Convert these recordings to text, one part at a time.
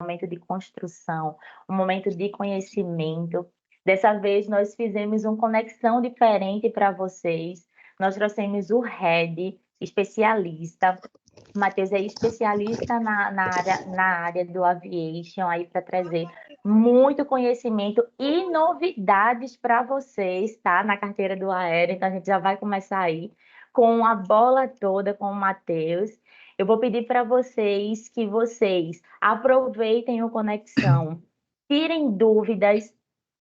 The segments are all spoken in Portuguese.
momento de construção, um momento de conhecimento. Dessa vez, nós fizemos uma conexão diferente para vocês. Nós trouxemos o Head, especialista. O Matheus é especialista na área do aviation, aí para trazer muito conhecimento e novidades para vocês, tá? Na carteira do aéreo. Então, a gente já vai começar aí com a bola toda com o Matheus. Eu vou pedir para vocês que vocês aproveitem o Conexão, tirem dúvidas.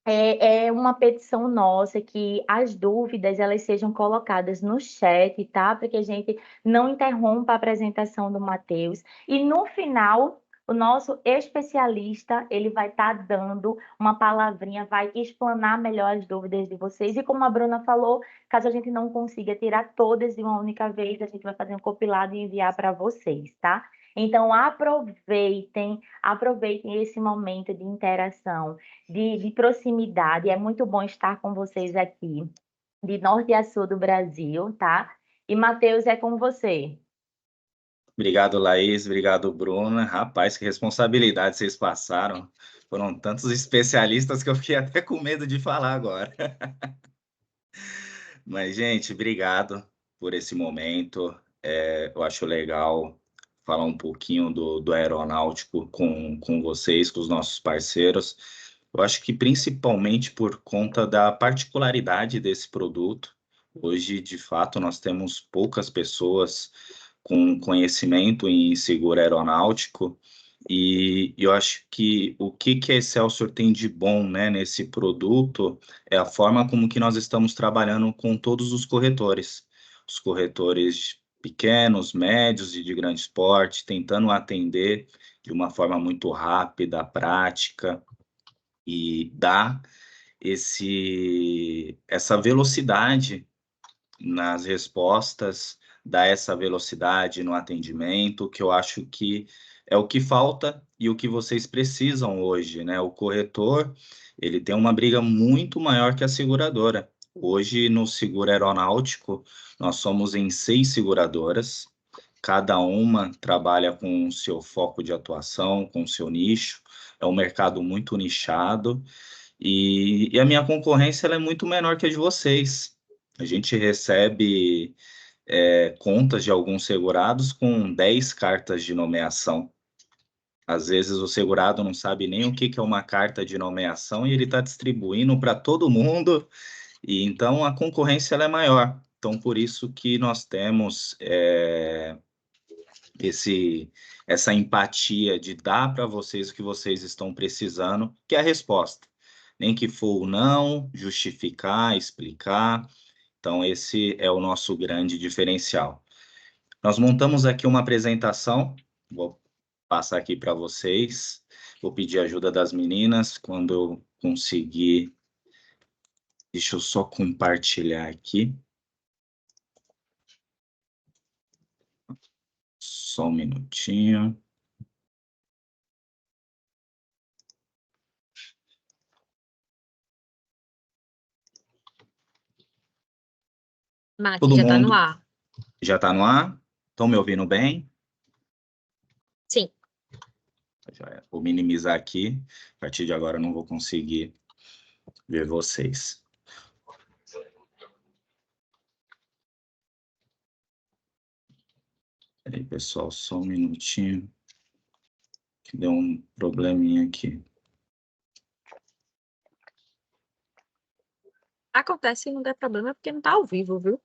É uma petição nossa que as dúvidas elas sejam colocadas no chat, tá? Para que a gente não interrompa a apresentação do Matheus. E no final, o nosso especialista ele vai estar dando uma palavrinha, vai explanar melhor as dúvidas de vocês. E como a Bruna falou, caso a gente não consiga tirar todas de uma única vez, a gente vai fazer um compilado e enviar para vocês, tá? Então, aproveitem esse momento de interação, de proximidade. É muito bom estar com vocês aqui, de norte a sul do Brasil, tá? E, Matheus, é com você. Obrigado, Laís. Obrigado, Bruna. Rapaz, que responsabilidade vocês passaram. Foram tantos especialistas que eu fiquei até com medo de falar agora. Mas, gente, obrigado por esse momento. Eu acho legal falar um pouquinho do aeronáutico com vocês, com os nossos parceiros. Eu acho que principalmente por conta da particularidade desse produto. Hoje, de fato, nós temos poucas pessoas com conhecimento em seguro aeronáutico, e eu acho que o que a Excelsior tem de bom, né, nesse produto é a forma como que nós estamos trabalhando com todos os corretores pequenos, médios e de grande porte, tentando atender de uma forma muito rápida, prática, e dar essa velocidade nas respostas, dar essa velocidade no atendimento, que eu acho que é o que falta e o que vocês precisam hoje, né? O corretor, ele tem uma briga muito maior que a seguradora. Hoje, no seguro aeronáutico, nós somos em 6 seguradoras, cada uma trabalha com o seu foco de atuação, com o seu nicho, é um mercado muito nichado, e a minha concorrência ela é muito menor que a de vocês. A gente recebe contas de alguns segurados com 10 cartas de nomeação. Às vezes o segurado não sabe nem o que é uma carta de nomeação e ele está distribuindo para todo mundo, e então a concorrência ela é maior. Então, por isso que nós temos essa empatia de dar para vocês o que vocês estão precisando, que é a resposta. Nem que for o não, justificar, explicar. Então, esse é o nosso grande diferencial. Nós montamos aqui uma apresentação, vou passar aqui para vocês, vou pedir ajuda das meninas, quando eu conseguir, deixa eu só compartilhar aqui. Só um minutinho. Mati, Todo já está mundo no ar. já está no ar? Estão me ouvindo bem? Sim. Vou minimizar aqui. A partir de agora eu não vou conseguir ver vocês. Peraí, pessoal, só um minutinho. Que deu um probleminha aqui. Acontece que não der problema porque não está ao vivo, viu?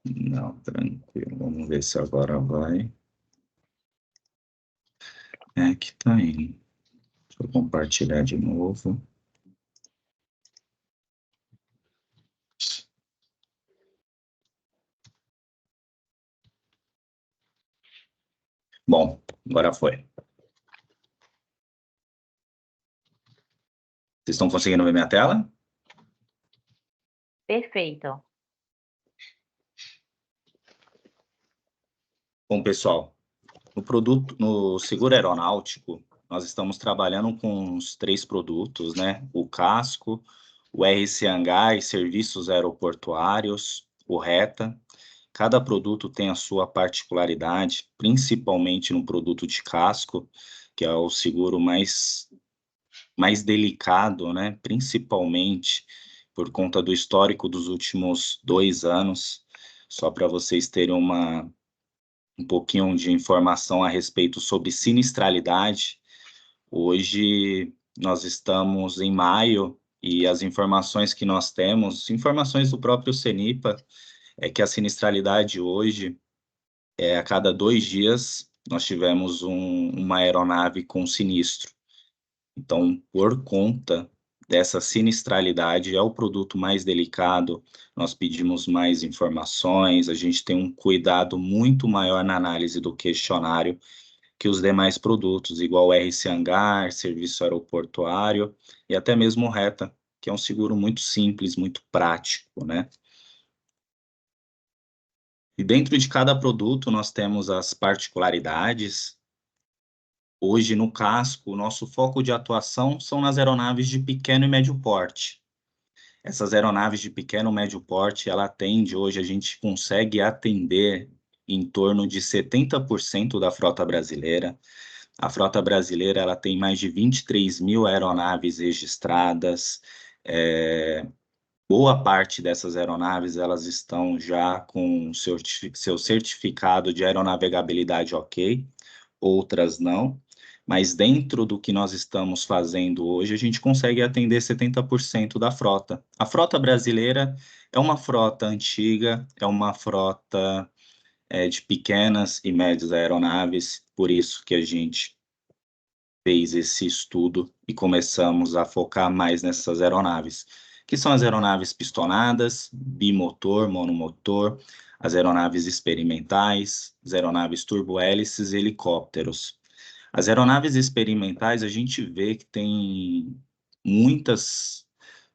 Não, tranquilo. Vamos ver se agora vai. Que tá indo. Deixa eu compartilhar de novo. Bom, agora foi. Vocês estão conseguindo ver minha tela? Perfeito. Bom, pessoal, no seguro aeronáutico, nós estamos trabalhando com os 3 produtos, né? O casco, o RC Hangar e serviços aeroportuários, o RETA. Cada produto tem a sua particularidade, principalmente no produto de casco, que é o seguro mais delicado, né? Principalmente por conta do histórico dos últimos 2 anos. Só para vocês terem um pouquinho de informação a respeito sobre sinistralidade. Hoje nós estamos em maio e as informações que nós temos, informações do próprio CENIPA, é que a sinistralidade hoje, a cada 2 dias, nós tivemos uma aeronave com sinistro. Então, por conta dessa sinistralidade, é o produto mais delicado, nós pedimos mais informações, a gente tem um cuidado muito maior na análise do questionário que os demais produtos, igual o RC Hangar, serviço aeroportuário e até mesmo o RETA, que é um seguro muito simples, muito prático, né? E dentro de cada produto nós temos as particularidades. Hoje, no casco, o nosso foco de atuação são nas aeronaves de pequeno e médio porte. Essas aeronaves de pequeno e médio porte, hoje a gente consegue atender em torno de 70% da frota brasileira. A frota brasileira ela tem mais de 23 mil aeronaves registradas. Boa parte dessas aeronaves elas estão já com seu certificado de aeronavegabilidade ok, outras não. Mas dentro do que nós estamos fazendo hoje, a gente consegue atender 70% da frota. A frota brasileira é uma frota antiga, é uma frota de pequenas e médias aeronaves, por isso que a gente fez esse estudo e começamos a focar mais nessas aeronaves, que são as aeronaves pistonadas, bimotor, monomotor, as aeronaves experimentais, as aeronaves turbohélices e helicópteros. As aeronaves experimentais, a gente vê que tem muitas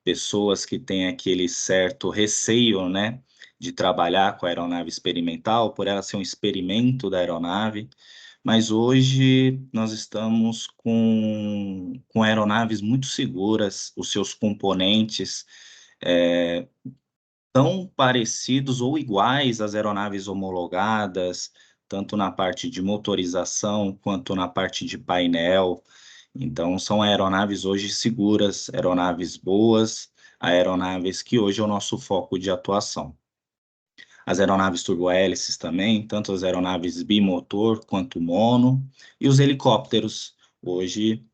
pessoas que têm aquele certo receio, né, de trabalhar com a aeronave experimental, por ela ser um experimento da aeronave, mas hoje nós estamos com aeronaves muito seguras, os seus componentes tão parecidos ou iguais às aeronaves homologadas, tanto na parte de motorização quanto na parte de painel. Então, são aeronaves hoje seguras, aeronaves boas, aeronaves que hoje é o nosso foco de atuação. As aeronaves turbohélices também, tanto as aeronaves bimotor quanto mono, e os helicópteros. Hoje,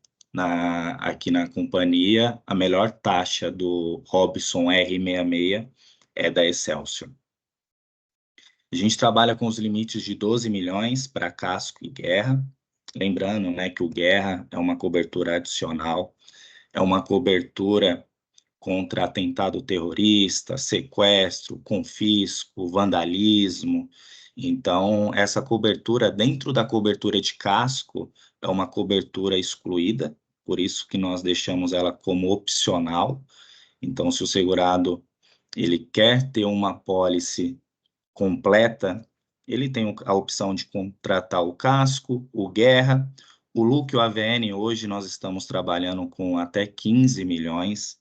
aqui na companhia, a melhor taxa do Robson R66 é da Excelsior. A gente trabalha com os limites de 12 milhões para casco e guerra. Lembrando, né, que o guerra é uma cobertura adicional, é uma cobertura contra atentado terrorista, sequestro, confisco, vandalismo. Então, essa cobertura, dentro da cobertura de casco, é uma cobertura excluída, por isso que nós deixamos ela como opcional. Então, se o segurado ele quer ter uma pólice completa, ele tem a opção de contratar o casco, o guerra, o Luke e o AVN. Hoje nós estamos trabalhando com até 15 milhões.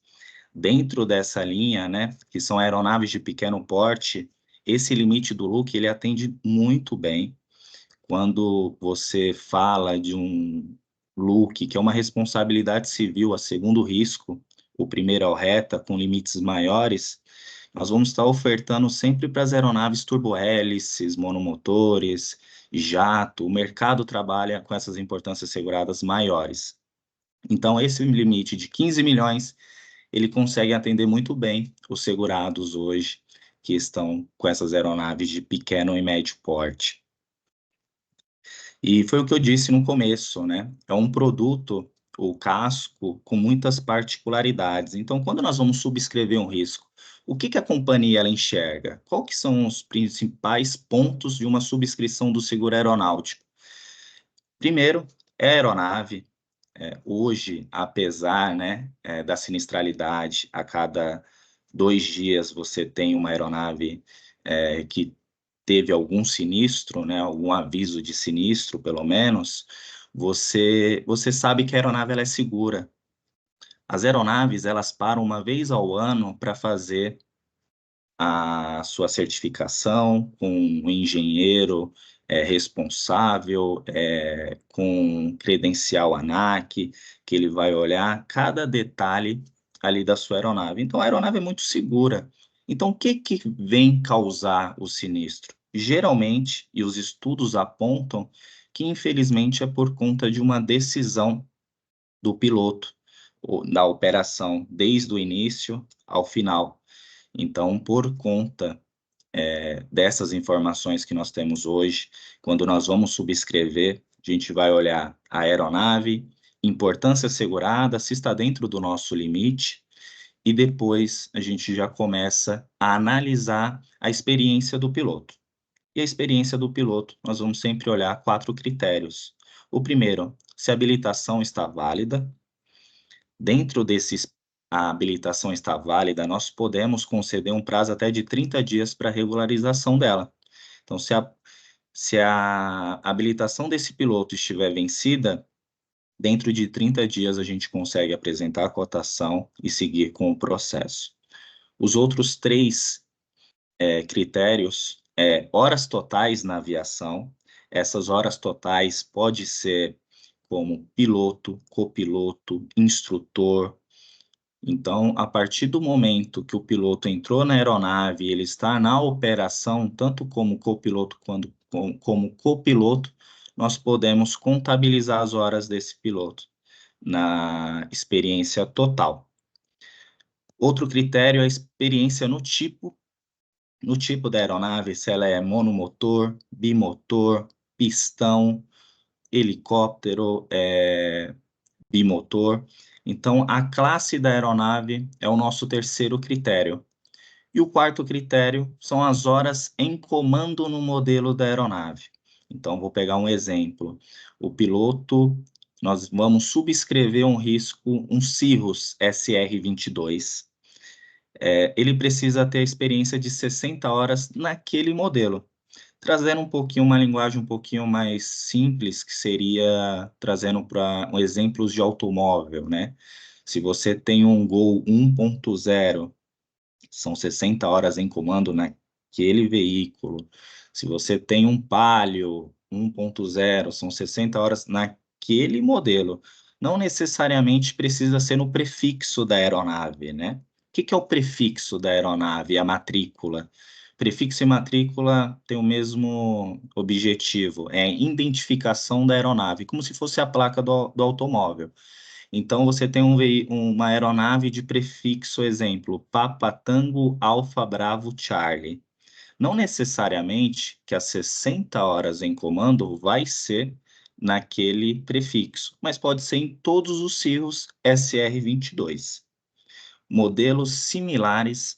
Dentro dessa linha, né, que são aeronaves de pequeno porte, esse limite do Luke ele atende muito bem. Quando você fala de um Luke, que é uma responsabilidade civil, a segundo risco, o primeiro é o reta, com limites maiores, nós vamos estar ofertando sempre para as aeronaves turbohélices, monomotores, jato. O mercado trabalha com essas importâncias seguradas maiores. Então, esse limite de 15 milhões, ele consegue atender muito bem os segurados hoje que estão com essas aeronaves de pequeno e médio porte. E foi o que eu disse no começo, né? É um produto, o casco, com muitas particularidades. Então, quando nós vamos subscrever um risco, o que a companhia ela enxerga? Qual que são os principais pontos de uma subscrição do seguro aeronáutico? Primeiro, é a aeronave. Hoje, apesar, né, da sinistralidade, a cada 2 dias você tem uma aeronave que teve algum sinistro, né, algum aviso de sinistro, pelo menos, você sabe que a aeronave ela é segura. As aeronaves, elas param uma vez ao ano para fazer a sua certificação com um engenheiro responsável, com credencial ANAC, que ele vai olhar cada detalhe ali da sua aeronave. Então, a aeronave é muito segura. Então, o que vem causar o sinistro? Geralmente, e os estudos apontam que, infelizmente, é por conta de uma decisão do piloto, da operação, desde o início ao final. Então, por conta dessas informações que nós temos hoje, quando nós vamos subscrever, a gente vai olhar a aeronave, importância assegurada, se está dentro do nosso limite, e depois a gente já começa a analisar a experiência do piloto. E a experiência do piloto, nós vamos sempre olhar 4 critérios. O primeiro, se a habilitação está válida. Dentro desses, a habilitação está válida, nós podemos conceder um prazo até de 30 dias para regularização dela. Então, se a habilitação desse piloto estiver vencida, dentro de 30 dias a gente consegue apresentar a cotação e seguir com o processo. Os outros 3 critérios horas totais na aviação. Essas horas totais pode ser como piloto, copiloto, instrutor. Então, a partir do momento que o piloto entrou na aeronave, ele está na operação, tanto como copiloto quanto como copiloto, nós podemos contabilizar as horas desse piloto na experiência total. Outro critério é a experiência no tipo da aeronave, se ela é monomotor, bimotor, pistão, helicóptero, bimotor. Então, a classe da aeronave é o nosso terceiro critério. E o quarto critério são as horas em comando no modelo da aeronave. Então, vou pegar um exemplo. O piloto, nós vamos subscrever um risco, um Cirrus SR-22. Ele precisa ter a experiência de 60 horas naquele modelo. Trazendo um pouquinho, uma linguagem um pouquinho mais simples, que seria trazendo para exemplos de automóvel, né? Se você tem um Gol 1.0, são 60 horas em comando naquele veículo. Se você tem um Palio 1.0, são 60 horas naquele modelo. Não necessariamente precisa ser no prefixo da aeronave, né? O que é o prefixo da aeronave? A matrícula. Prefixo e matrícula têm o mesmo objetivo, é a identificação da aeronave, como se fosse a placa do automóvel. Então, você tem uma aeronave de prefixo, exemplo, Papa Tango Alfa Bravo Charlie. Não necessariamente que as 60 horas em comando vai ser naquele prefixo, mas pode ser em todos os Cirrus SR-22. Modelos similares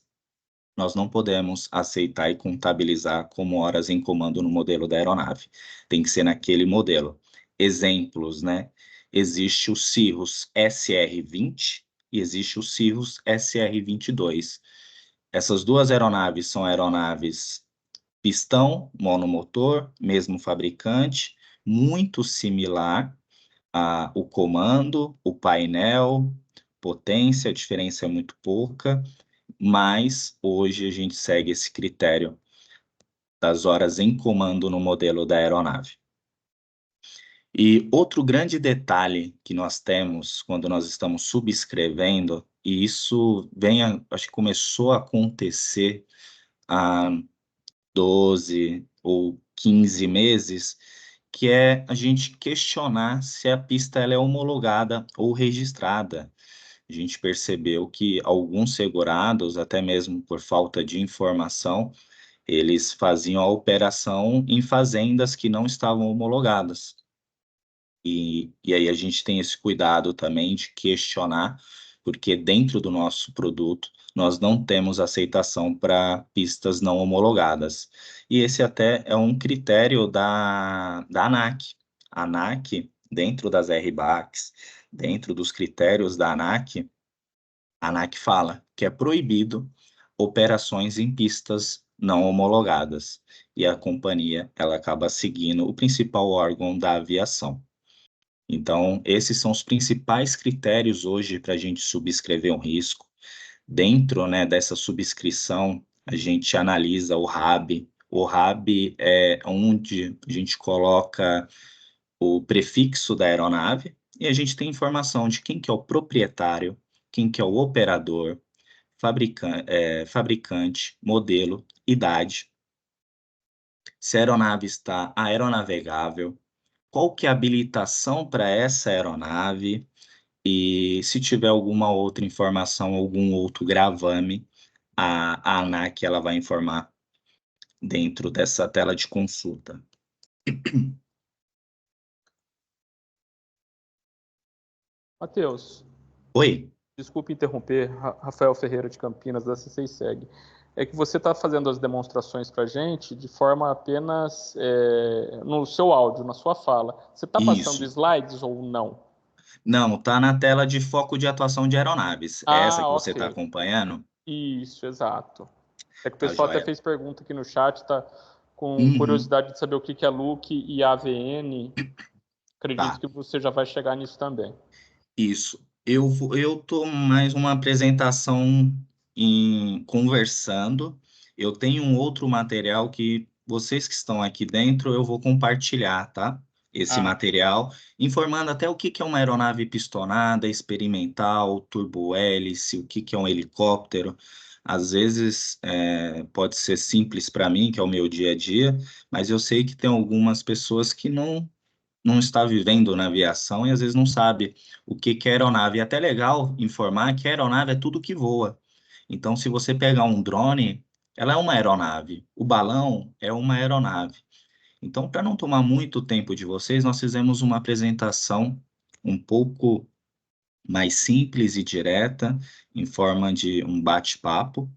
nós não podemos aceitar e contabilizar como horas em comando no modelo da aeronave. Tem que ser naquele modelo. Exemplos, né? Existe o Cirrus SR-20 e existe o Cirrus SR-22. Essas duas aeronaves são aeronaves pistão, monomotor, mesmo fabricante, muito similar o comando, o painel, potência, a diferença é muito pouca, mas hoje a gente segue esse critério das horas em comando no modelo da aeronave. E outro grande detalhe que nós temos quando nós estamos subscrevendo, e isso acho que começou a acontecer há 12 ou 15 meses, que é a gente questionar se a pista ela é homologada ou registrada. A gente percebeu que alguns segurados, até mesmo por falta de informação, eles faziam a operação em fazendas que não estavam homologadas. E aí a gente tem esse cuidado também de questionar, porque dentro do nosso produto nós não temos aceitação para pistas não homologadas. E esse até é um critério da ANAC. A ANAC, dentro das RBACs, dentro dos critérios da ANAC, a ANAC fala que é proibido operações em pistas não homologadas. E a companhia ela acaba seguindo o principal órgão da aviação. Então, esses são os principais critérios hoje para a gente subscrever um risco. Dentro, né, dessa subscrição, a gente analisa o RAB. O RAB é onde a gente coloca o prefixo da aeronave e a gente tem informação de quem que é o proprietário, quem que é o operador, fabricante, modelo, idade, se a aeronave está aeronavegável, qual que é a habilitação para essa aeronave e se tiver alguma outra informação, algum outro gravame, a ANAC ela vai informar dentro dessa tela de consulta. Matheus, Oi? desculpe interromper, Rafael Ferreira de Campinas, da C6SEG. É que você está fazendo as demonstrações para a gente de forma apenas no seu áudio, na sua fala. Você está passando Isso. slides ou não? Não, tá na tela de foco de atuação de aeronaves. É essa que você está ok. acompanhando? Isso, exato. É que o Tá pessoal até joia. fez pergunta aqui no chat, tá com Uhum. curiosidade de saber o que é Look e AVN. Acredito Tá. que você já vai chegar nisso também. Isso. Eu tô mais uma apresentação conversando. Eu tenho um outro material que vocês que estão aqui dentro, eu vou compartilhar, tá? Esse material, informando até o que que é uma aeronave pistonada, experimental, turbo-hélice, o que que é um helicóptero. Às vezes pode ser simples para mim, que é o meu dia a dia, mas eu sei que tem algumas pessoas que não está vivendo na aviação e às vezes não sabe o que que é aeronave. É até legal informar que a aeronave é tudo que voa. Então, se você pegar um drone, ela é uma aeronave. O balão é uma aeronave. Então, para não tomar muito tempo de vocês, nós fizemos uma apresentação um pouco mais simples e direta, em forma de um bate-papo,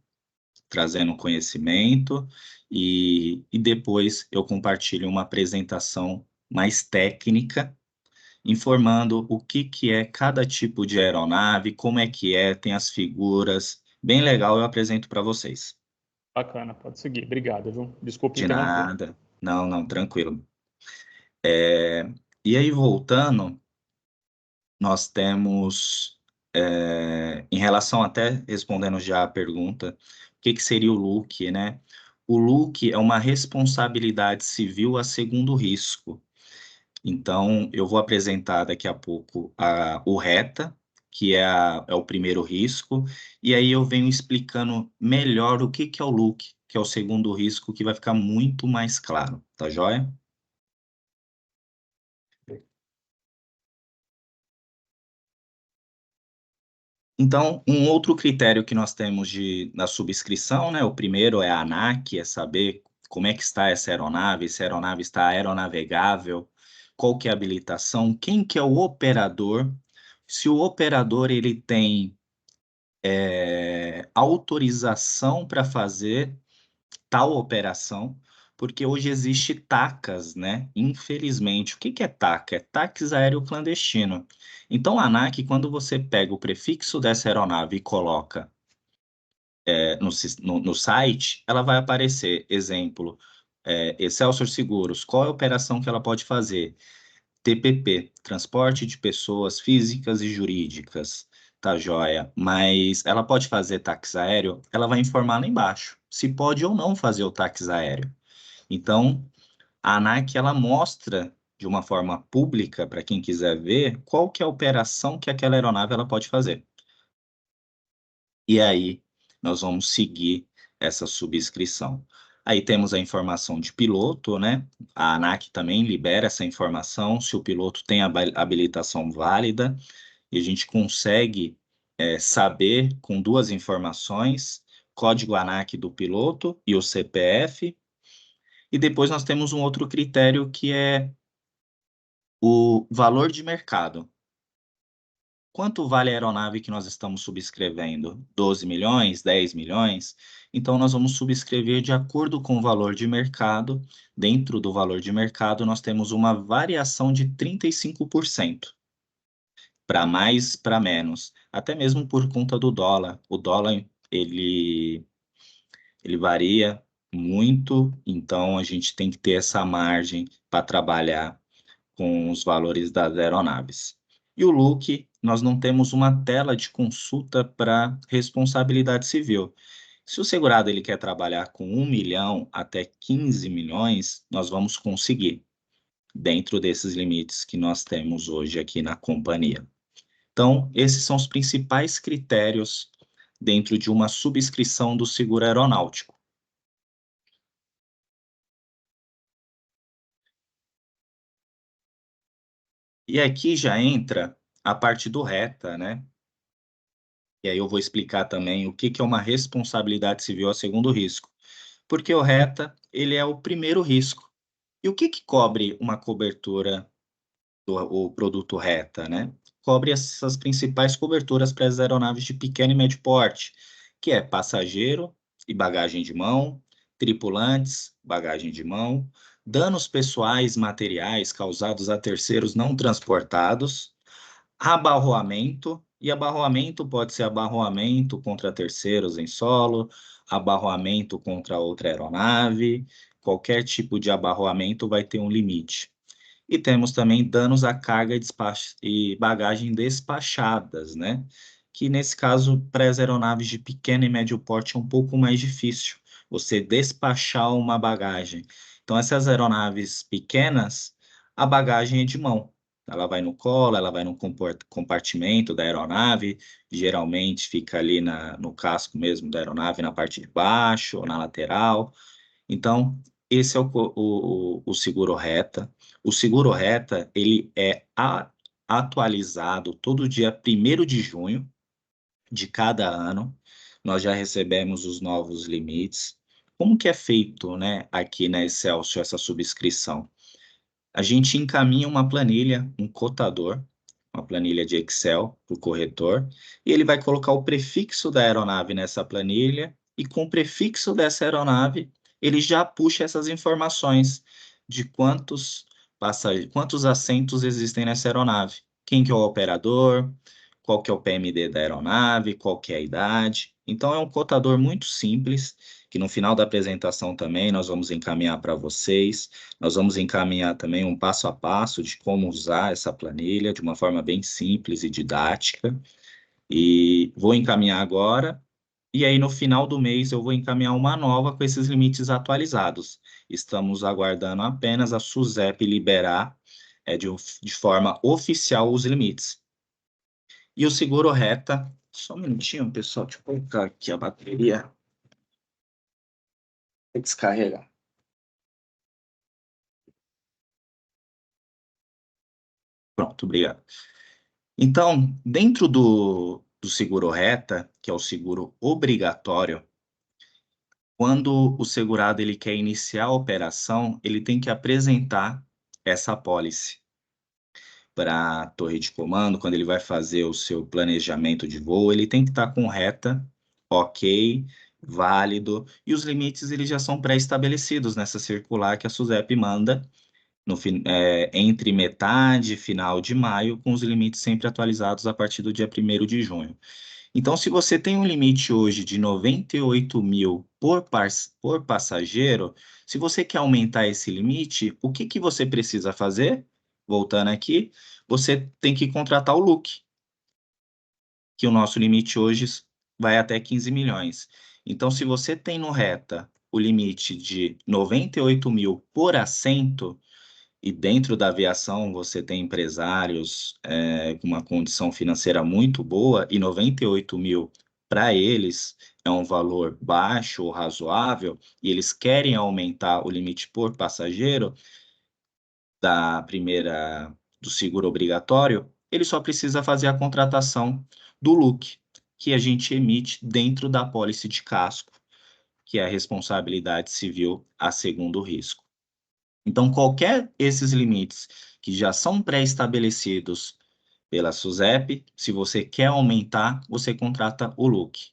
trazendo conhecimento, e depois eu compartilho uma apresentação mais técnica, informando o que que é cada tipo de aeronave, como é que é, tem as figuras. Bem legal, eu apresento para vocês. Bacana, pode seguir. Obrigado, viu? Desculpe De interromper. nada. Não, não, tranquilo. E aí, voltando, nós temos, em relação até, respondendo já a pergunta, o que que seria o LUC, né? O LUC é uma responsabilidade civil a segundo risco. Então, eu vou apresentar daqui a pouco o RETA, que é o primeiro risco, e aí eu venho explicando melhor o que que é o LUC, que é o segundo risco, que vai ficar muito mais claro, tá joia? Então, um outro critério que nós temos na subscrição, né? O primeiro é a ANAC, é saber como é que está essa aeronave, se a aeronave está aeronavegável, qual que é a habilitação, quem que é o operador, se o operador ele tem autorização para fazer tal operação, porque hoje existe TACAs, né? Infelizmente, o que que é TACA? É táxi aéreo clandestino. Então, a ANAC, quando você pega o prefixo dessa aeronave e coloca no site, ela vai aparecer, exemplo, Excelsior Seguros, qual é a operação que ela pode fazer? TPP, transporte de pessoas físicas e jurídicas, tá joia? Mas ela pode fazer táxi aéreo? Ela vai informar lá embaixo, se pode ou não fazer o táxi aéreo. Então, a ANAC, ela mostra de uma forma pública, para quem quiser ver, qual que é a operação que aquela aeronave ela pode fazer. E aí, nós vamos seguir essa subscrição. Aí temos a informação de piloto, né? A ANAC também libera essa informação, se o piloto tem a habilitação válida, e a gente consegue saber com duas informações, código ANAC do piloto e o CPF, e depois nós temos um outro critério que é o valor de mercado. Quanto vale a aeronave que nós estamos subscrevendo? 12 milhões? 10 milhões? Então, nós vamos subscrever de acordo com o valor de mercado. Dentro do valor de mercado, nós temos uma variação de 35%. Para mais, para menos. Até mesmo por conta do dólar. O dólar, ele varia muito, então a gente tem que ter essa margem para trabalhar com os valores das aeronaves. E o LUC, nós não temos uma tela de consulta para responsabilidade civil. Se o segurado ele quer trabalhar com 1 milhão até 15 milhões, nós vamos conseguir, dentro desses limites que nós temos hoje aqui na companhia. Então, esses são os principais critérios dentro de uma subscrição do seguro aeronáutico. E aqui já entra a parte do RETA, né? E aí eu vou explicar também o que é uma responsabilidade civil a segundo risco. Porque o RETA, ele é o primeiro risco. E o que cobre uma cobertura o produto RETA, né? Cobre essas principais coberturas para as aeronaves de pequeno e médio porte, que é passageiro e bagagem de mão, tripulantes, bagagem de mão, danos pessoais materiais causados a terceiros não transportados, abarroamento, e abarroamento pode ser abarroamento contra terceiros em solo, abarroamento contra outra aeronave, qualquer tipo de abarroamento vai ter um limite. E temos também danos à carga e bagagem despachadas, né? Que nesse caso, para as aeronaves de pequeno e médio porte é um pouco mais difícil você despachar uma bagagem. Então, essas aeronaves pequenas, a bagagem é de mão. Ela vai no colo, ela vai no compartimento da aeronave, geralmente fica ali no casco mesmo da aeronave, na parte de baixo ou na lateral. Então, esse é o seguro RETA. O seguro RETA, ele é atualizado todo dia 1º de junho de cada ano. Nós já recebemos os novos limites. Como que é feito, né, aqui na Excelsior essa subscrição? A gente encaminha uma planilha, um cotador, uma planilha de Excel para o corretor, e ele vai colocar o prefixo da aeronave nessa planilha, e com o prefixo dessa aeronave, ele já puxa essas informações de quantos assentos existem nessa aeronave, quem que é o operador, qual que é o PMD da aeronave, qual que é a idade. Então, é um cotador muito simples, que no final da apresentação também nós vamos encaminhar para vocês. Nós vamos encaminhar também um passo a passo de como usar essa planilha de uma forma bem simples e didática. E vou encaminhar agora, e aí no final do mês eu vou encaminhar uma nova com esses limites atualizados. Estamos aguardando apenas a SUSEP liberar de forma oficial os limites. E o seguro RETA, só um minutinho, pessoal, deixa eu colocar aqui a bateria. Vou descarregar. Pronto, obrigado. Então, dentro do seguro RETA, que é o seguro obrigatório, quando o segurado ele quer iniciar a operação, ele tem que apresentar essa apólice para a torre de comando. Quando ele vai fazer o seu planejamento de voo, ele tem que estar com RETA, ok, válido, e os limites eles já são pré-estabelecidos nessa circular que a SUSEP manda entre metade e final de maio, com os limites sempre atualizados a partir do dia 1º de junho. Então, se você tem um limite hoje de 98 mil por passageiro, se você quer aumentar esse limite, o que você precisa fazer? Voltando aqui, você tem que contratar o LUC, que o nosso limite hoje vai até 15 milhões. Então, se você tem no RETA o limite de 98 mil por assento, e dentro da aviação você tem empresários com uma condição financeira muito boa, e 98 mil para eles é um valor baixo ou razoável, e eles querem aumentar o limite por passageiro do seguro obrigatório, ele só precisa fazer a contratação do LUC, que a gente emite dentro da apólice de casco, que é a responsabilidade civil a segundo risco. Então, qualquer esses limites que já são pré-estabelecidos pela SUSEP, se você quer aumentar, você contrata o LUC.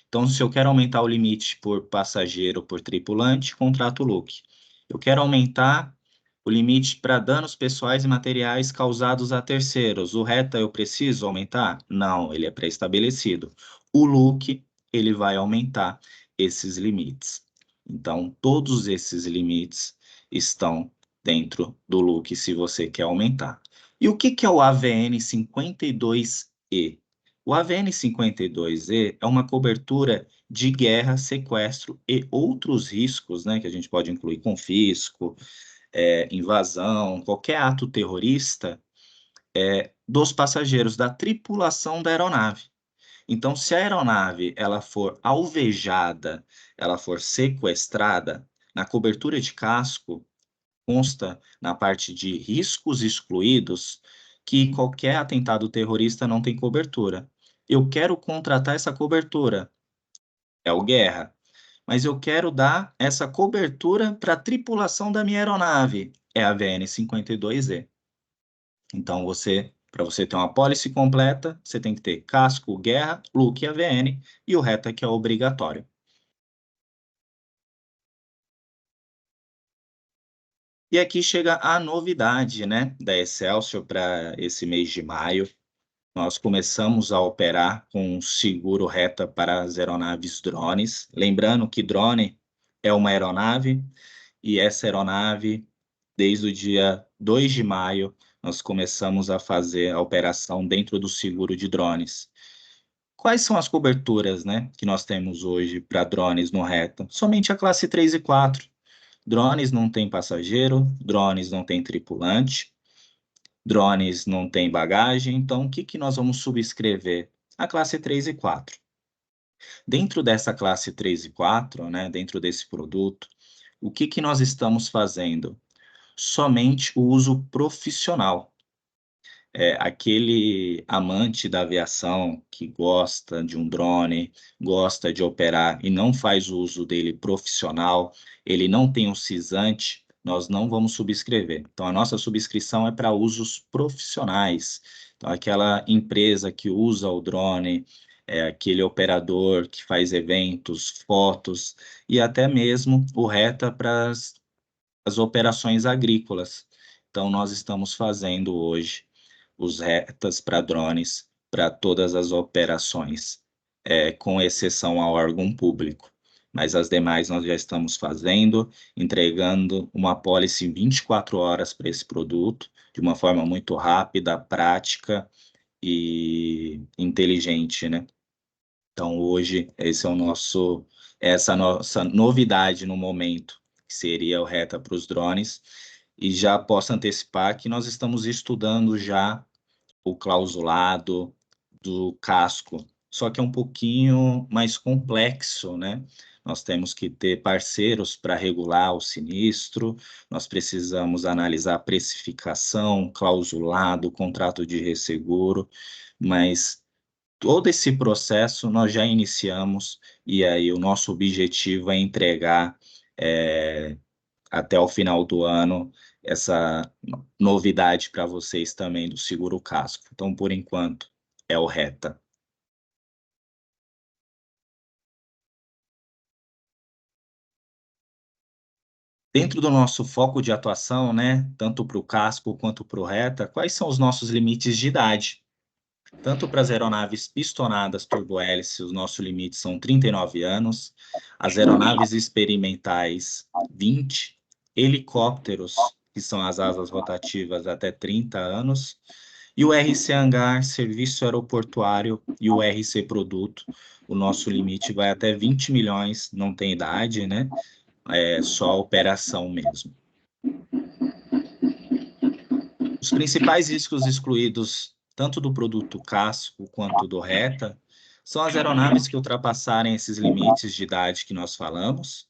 Então, se eu quero aumentar o limite por passageiro, por tripulante, contrato o LUC. Eu quero aumentar o limite para danos pessoais e materiais causados a terceiros. O RETA eu preciso aumentar? Não, ele é pré-estabelecido. O LUC, ele vai aumentar esses limites. Então, todos esses limites estão dentro do LUC se você quer aumentar. E o que é o AVN 52E? O AVN 52E é uma cobertura de guerra, sequestro e outros riscos, né, que a gente pode incluir confisco, invasão, qualquer ato terrorista, dos passageiros, da tripulação da aeronave. Então, se a aeronave ela for alvejada, ela for sequestrada, na cobertura de casco, consta na parte de riscos excluídos que qualquer atentado terrorista não tem cobertura. Eu quero contratar essa cobertura, é o guerra, mas eu quero dar essa cobertura para a tripulação da minha aeronave, é a VN 52E. Então, para você ter uma apólice completa, você tem que ter casco, guerra, look e AVN, e o reta que é obrigatório. E aqui chega a novidade, né, da Excelsior para esse mês de maio. Nós começamos a operar com um seguro reta para as aeronaves drones. Lembrando que drone é uma aeronave, e essa aeronave, desde o dia 2 de maio, nós começamos a fazer a operação dentro do seguro de drones. Quais são as coberturas, né, que nós temos hoje para drones no reta? Somente a classe 3 e 4. Drones não tem passageiro, drones não tem tripulante, drones não tem bagagem, então o que nós vamos subscrever? A classe 3 e 4. Dentro dessa classe 3 e 4, né, dentro desse produto, o que nós estamos fazendo? Somente o uso profissional. Aquele amante da aviação que gosta de um drone, gosta de operar e não faz o uso dele profissional, ele não tem um cisante, nós não vamos subscrever. Então, a nossa subscrição é para usos profissionais. Então, aquela empresa que usa o drone, aquele operador que faz eventos, fotos, e até mesmo o reta para as operações agrícolas. Então, nós estamos fazendo hoje os retas para drones para todas as operações, com exceção ao órgão público. Mas as demais nós já estamos fazendo, entregando uma apólice em 24 horas para esse produto, de uma forma muito rápida, prática e inteligente, né? Então, hoje, essa nossa novidade no momento, que seria o reta para os drones, e já posso antecipar que nós estamos estudando já o clausulado do casco, só que é um pouquinho mais complexo, né? Nós temos que ter parceiros para regular o sinistro, nós precisamos analisar a precificação, clausulado, contrato de resseguro, mas todo esse processo nós já iniciamos, e aí o nosso objetivo é entregar até o final do ano essa novidade para vocês também do seguro casco. Então, por enquanto, é o reta. Dentro do nosso foco de atuação, né, tanto para o casco quanto para o reta, quais são os nossos limites de idade? Tanto para as aeronaves pistonadas turbohélice, os nossos limites são 39 anos, as aeronaves experimentais 20, helicópteros, que são as asas rotativas, até 30 anos, e o RC Hangar, Serviço Aeroportuário, e o RC Produto, o nosso limite vai até 20 milhões, não tem idade, né? É só operação mesmo. Os principais riscos excluídos, tanto do produto casco quanto do reta, são as aeronaves que ultrapassarem esses limites de idade que nós falamos,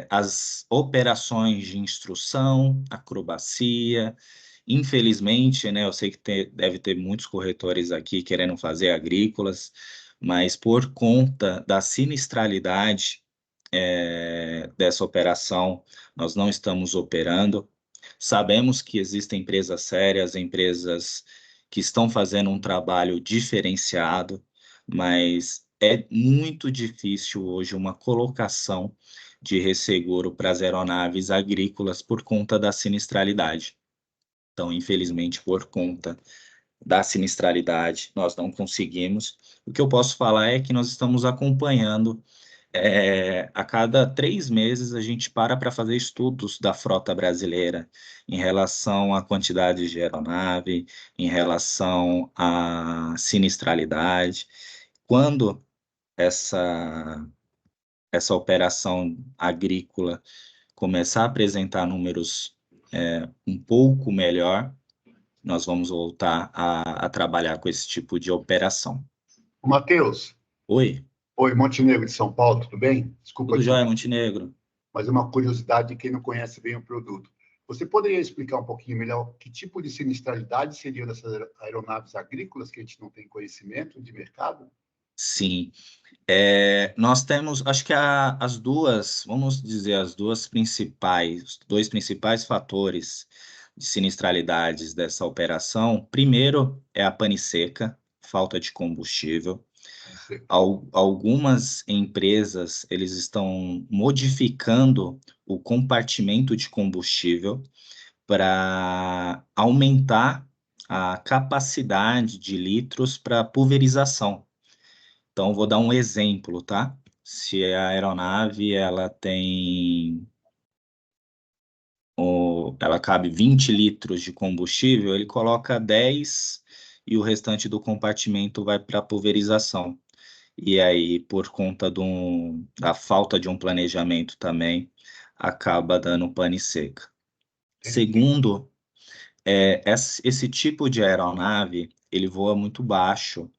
as operações de instrução, acrobacia. Infelizmente, né, eu sei que deve ter muitos corretores aqui querendo fazer agrícolas, mas por conta da sinistralidade dessa operação, nós não estamos operando. Sabemos que existem empresas sérias, empresas que estão fazendo um trabalho diferenciado, mas é muito difícil hoje uma colocação de resseguro para as aeronaves agrícolas por conta da sinistralidade. Então, infelizmente, por conta da sinistralidade, nós não conseguimos. O que eu posso falar é que nós estamos acompanhando A cada 3 meses a gente para fazer estudos da frota brasileira em relação à quantidade de aeronave, em relação à sinistralidade. Quando essa operação agrícola começar a apresentar números um pouco melhor, nós vamos voltar a trabalhar com esse tipo de operação. Matheus. Oi. Oi, Montenegro de São Paulo, tudo bem? Desculpa Tudo te jóia, Montenegro. mas é uma curiosidade de quem não conhece bem o produto. Você poderia explicar um pouquinho melhor que tipo de sinistralidade seriam dessas aeronaves agrícolas que a gente não tem conhecimento de mercado? Sim. Nós temos, acho que as duas, vamos dizer, as duas principais, os dois principais fatores de sinistralidades dessa operação. Primeiro é a pane seca, falta de combustível. Algumas empresas, eles estão modificando o compartimento de combustível para aumentar a capacidade de litros para pulverização. Então, vou dar um exemplo, tá? Se a aeronave ela cabe 20 litros de combustível, ele coloca 10 e o restante do compartimento vai para pulverização. E aí, por conta da falta de um planejamento também, acaba dando pane seca. Segundo, esse tipo de aeronave, ele voa muito baixo,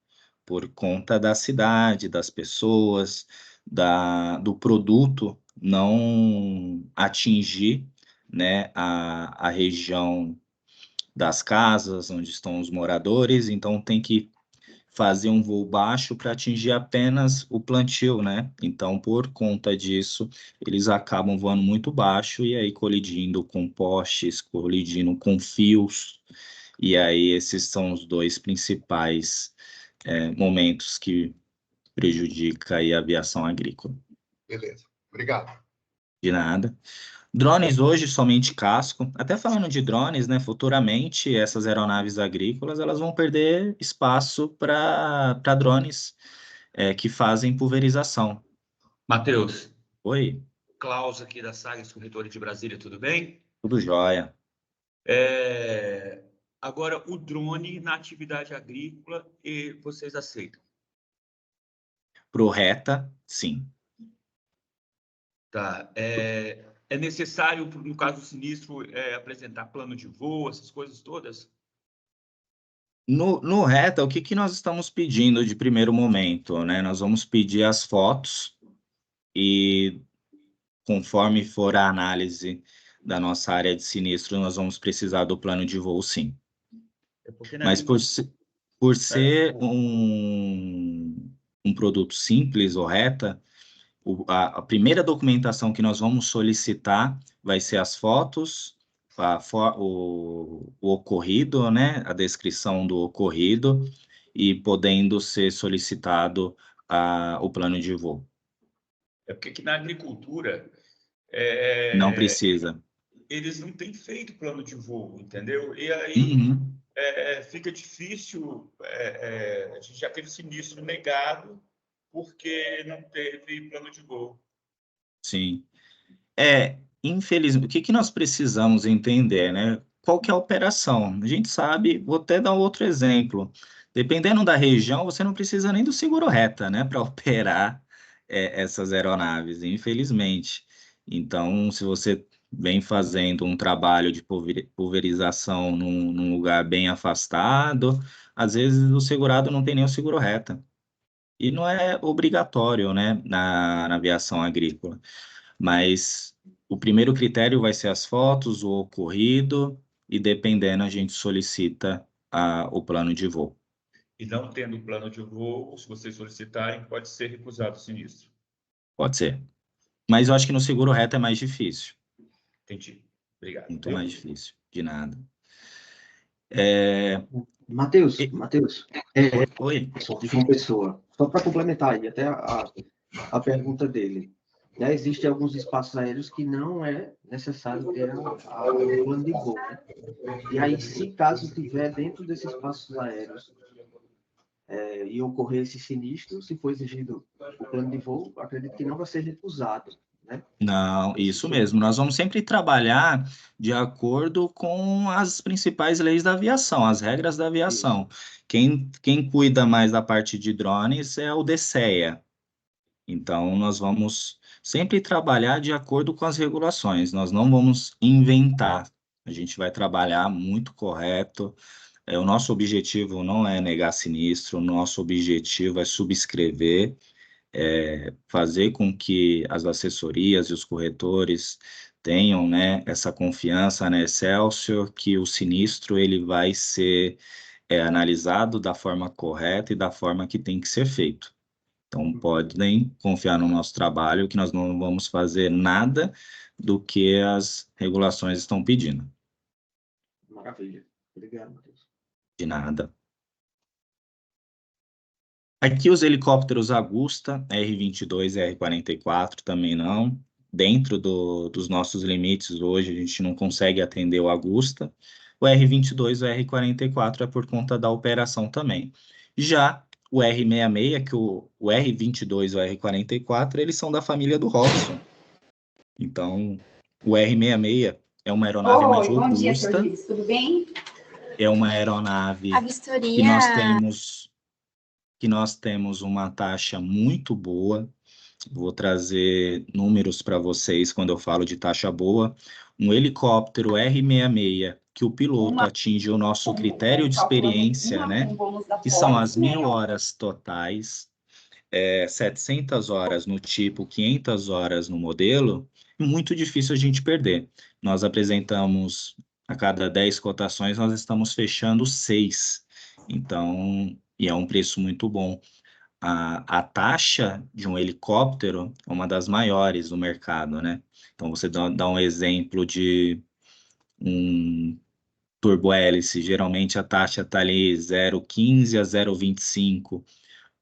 por conta da cidade, das pessoas, do produto não atingir, né, a região das casas onde estão os moradores, então tem que fazer um voo baixo para atingir apenas o plantio, né? Então, por conta disso, eles acabam voando muito baixo e aí colidindo com postes, colidindo com fios, e aí esses são os dois principais momentos que prejudica aí a aviação agrícola. Beleza, obrigado. De nada. Drones hoje somente casco. Até falando de drones, né? Futuramente essas aeronaves agrícolas elas vão perder espaço para drones que fazem pulverização. Matheus. Oi. Klaus aqui da Sagres Corretora de Brasília, tudo bem? Tudo jóia. Agora, o drone na atividade agrícola, e vocês aceitam? Pro reta, sim. Tá. É necessário, no caso do sinistro, apresentar plano de voo, essas coisas todas? No reta, o que nós estamos pedindo de primeiro momento, né? Nós vamos pedir as fotos e, conforme for a análise da nossa área de sinistro, nós vamos precisar do plano de voo, sim. Mas por ser um produto simples ou reta, a primeira documentação que nós vamos solicitar vai ser as fotos, o ocorrido, né, a descrição do ocorrido, e podendo ser solicitado o plano de voo. Porque aqui na agricultura... Não precisa. Eles não têm feito plano de voo, entendeu? E aí fica difícil, a gente já teve sinistro negado porque não teve plano de voo. Sim. Infelizmente, o que nós precisamos entender, né? Qual que é a operação? A gente sabe, vou até dar um outro exemplo. Dependendo da região, você não precisa nem do seguro reta, né, para operar essas aeronaves, infelizmente. Então, se você vem fazendo um trabalho de pulverização num lugar bem afastado, às vezes o segurado não tem nem o seguro reta. E não é obrigatório, né, na aviação agrícola. Mas o primeiro critério vai ser as fotos, o ocorrido, e dependendo, a gente solicita o plano de voo. E não tendo plano de voo, se vocês solicitarem, pode ser recusado o sinistro. Pode ser. Mas eu acho que no seguro reto é mais difícil. Entendi. Obrigado. Muito mais difícil. De nada. Matheus, Oi. de João Pessoa, só para complementar aí, até a pergunta dele. Já existem alguns espaços aéreos que não é necessário ter o plano de voo, né? E aí, se caso tiver dentro desses espaços aéreos e ocorrer esse sinistro, se for exigido o plano de voo, acredito que não vai ser recusado, né? Não, isso mesmo. Nós vamos sempre trabalhar de acordo com as principais leis da aviação, as regras da aviação. Quem cuida mais da parte de drones é o DCEA. Então, nós vamos sempre trabalhar de acordo com as regulações. Nós não vamos inventar. A gente vai trabalhar muito correto. O nosso objetivo não é negar sinistro, o nosso objetivo é subscrever, fazer com que as assessorias e os corretores tenham, né, essa confiança na Excelsior, que o sinistro ele vai ser analisado da forma correta e da forma que tem que ser feito. Então, podem confiar no nosso trabalho, que nós não vamos fazer nada do que as regulações estão pedindo. Maravilha. Obrigado, Matheus. De nada. Aqui os helicópteros Agusta, R-22 e R-44 também não. Dentro dos nossos limites hoje, a gente não consegue atender o Agusta. O R-22 e o R-44 é por conta da operação também. Já o R-66, que o R-22 e o R-44, eles são da família do Robson. Então, o R-66 é uma aeronave mais robusta. Bom dia, Sr. Luiz, tudo bem? É uma aeronave A vistoria... que nós temos uma taxa muito boa. Vou trazer números para vocês quando eu falo de taxa boa. Um helicóptero R-66, que o piloto atinge o nosso critério de experiência, né? Que são as 1.000 horas totais, 700 horas no tipo, 500 horas no modelo, muito difícil a gente perder. Nós apresentamos, a cada 10 cotações, nós estamos fechando 6. Então, e é um preço muito bom. A taxa de um helicóptero é uma das maiores do mercado, né? Então, você dá um exemplo de um turbo-hélice, geralmente a taxa está ali 0,15 a 0,25.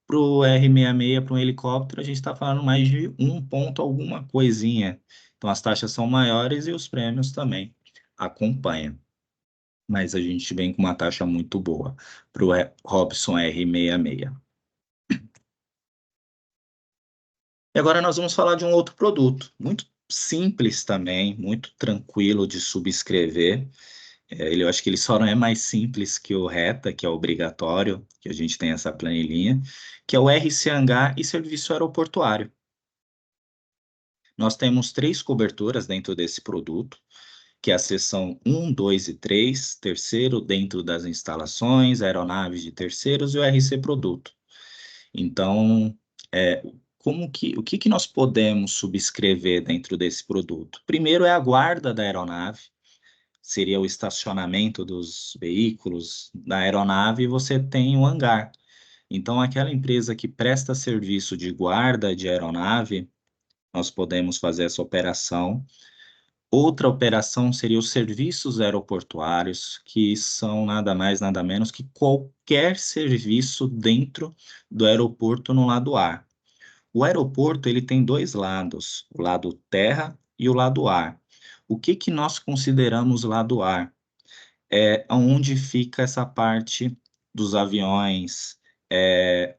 Para o R-66, para um helicóptero, a gente está falando mais de 1 ponto alguma coisinha. Então, as taxas são maiores e os prêmios também acompanham. Mas a gente vem com uma taxa muito boa para o Robson R-66. E agora nós vamos falar de um outro produto, muito simples também, muito tranquilo de subscrever. Eu acho que ele só não é mais simples que o RETA, que é obrigatório, que a gente tem essa planilhinha, que é o RCH e serviço aeroportuário. Nós temos 3 coberturas dentro desse produto, que é a seção 1, 2 e 3, terceiro dentro das instalações, aeronaves de terceiros e o RC produto. Então, o que nós podemos subscrever dentro desse produto? Primeiro é a guarda da aeronave, seria o estacionamento dos veículos da aeronave, e você tem um hangar. Então, aquela empresa que presta serviço de guarda de aeronave, nós podemos fazer essa operação. Outra operação seria os serviços aeroportuários, que são nada mais, nada menos que qualquer serviço dentro do aeroporto no lado ar. O aeroporto ele tem 2 lados, o lado terra e o lado ar. O que nós consideramos lado ar? É onde fica essa parte dos aviões,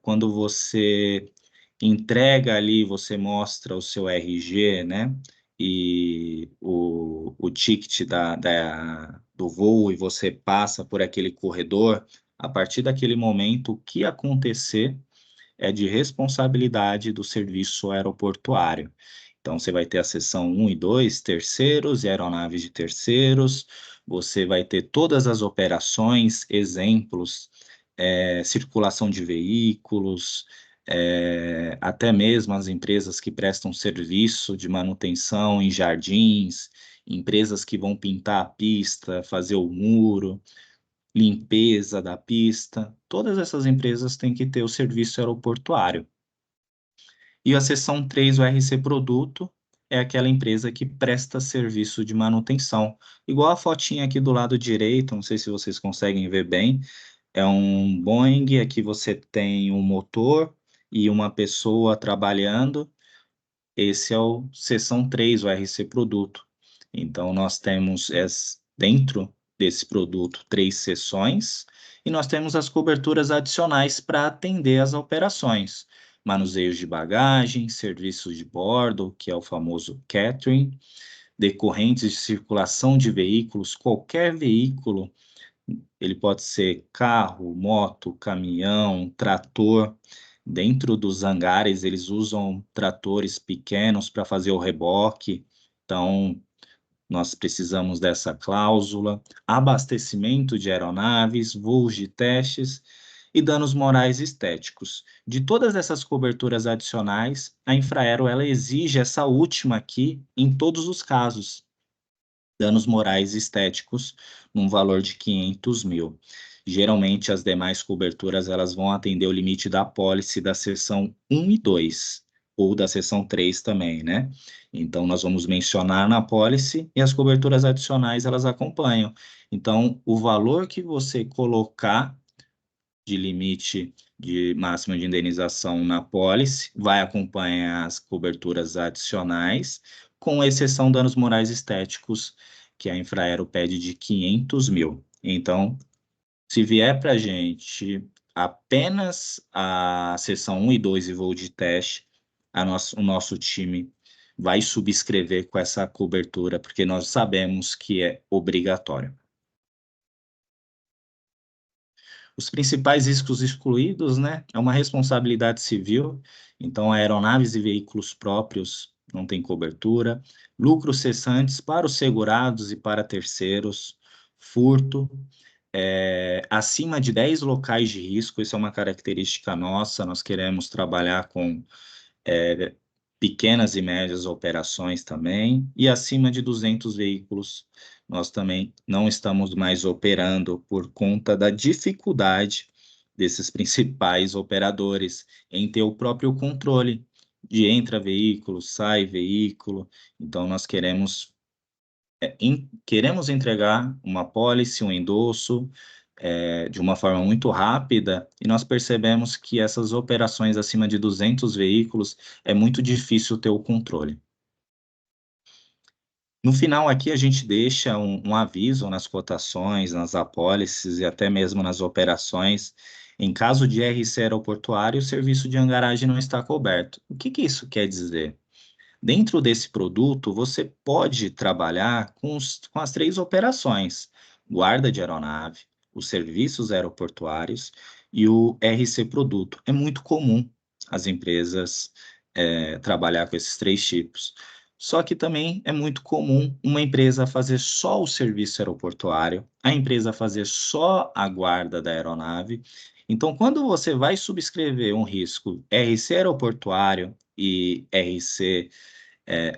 quando você entrega ali, você mostra o seu RG, né? E o ticket do voo, e você passa por aquele corredor. A partir daquele momento, o que acontecer é de responsabilidade do serviço aeroportuário. Então, você vai ter a seção 1 e 2, terceiros e aeronaves de terceiros, você vai ter todas as operações, exemplos, circulação de veículos, até mesmo as empresas que prestam serviço de manutenção em jardins, empresas que vão pintar a pista, fazer o muro, limpeza da pista, todas essas empresas têm que ter o serviço aeroportuário. E a seção 3, o RC Produto, é aquela empresa que presta serviço de manutenção. Igual a fotinha aqui do lado direito, não sei se vocês conseguem ver bem, é um Boeing, aqui você tem um motor e uma pessoa trabalhando. Esse é o seção 3, o RC Produto. Então, nós temos dentro desse produto 3 seções, e nós temos as coberturas adicionais para atender as operações. Manuseio de bagagem, serviços de bordo, que é o famoso catering, decorrentes de circulação de veículos, qualquer veículo, ele pode ser carro, moto, caminhão, trator. Dentro dos hangares, eles usam tratores pequenos para fazer o reboque, então nós precisamos dessa cláusula. Abastecimento de aeronaves, voos de testes e danos morais e estéticos. De todas essas coberturas adicionais, a Infraero ela exige essa última aqui em todos os casos. Danos morais e estéticos, num valor de 500 mil. Geralmente, as demais coberturas elas vão atender o limite da apólice da seção 1 e 2, ou da seção 3 também, né? Então, nós vamos mencionar na apólice e as coberturas adicionais elas acompanham. Então, o valor que você colocar de limite de máxima de indenização na apólice vai acompanhar as coberturas adicionais, com exceção danos morais estéticos, que a Infraero pede de 500 mil. Então, se vier para a gente apenas a seção 1 e 2 e voo de teste, o nosso time vai subscrever com essa cobertura, porque nós sabemos que é obrigatório. Os principais riscos excluídos, né, é uma responsabilidade civil, então aeronaves e veículos próprios não têm cobertura, lucros cessantes para os segurados e para terceiros, furto, acima de 10 locais de risco, isso é uma característica nossa, nós queremos trabalhar com pequenas e médias operações também, e acima de 200 veículos, nós também não estamos mais operando por conta da dificuldade desses principais operadores em ter o próprio controle de entra veículo, sai veículo. Então, nós queremos entregar uma apólice, um endosso, de uma forma muito rápida, e nós percebemos que essas operações acima de 200 veículos é muito difícil ter o controle. No final aqui a gente deixa um aviso nas cotações, nas apólices e até mesmo nas operações. Em caso de RC aeroportuário, o serviço de hangaragem não está coberto. O que isso quer dizer? Dentro desse produto, você pode trabalhar com as 3 operações: guarda de aeronave, os serviços aeroportuários e o RC produto. É muito comum as empresas trabalhar com esses 3 tipos. Só que também é muito comum uma empresa fazer só o serviço aeroportuário, a empresa fazer só a guarda da aeronave. Então, quando você vai subscrever um risco RC aeroportuário e RC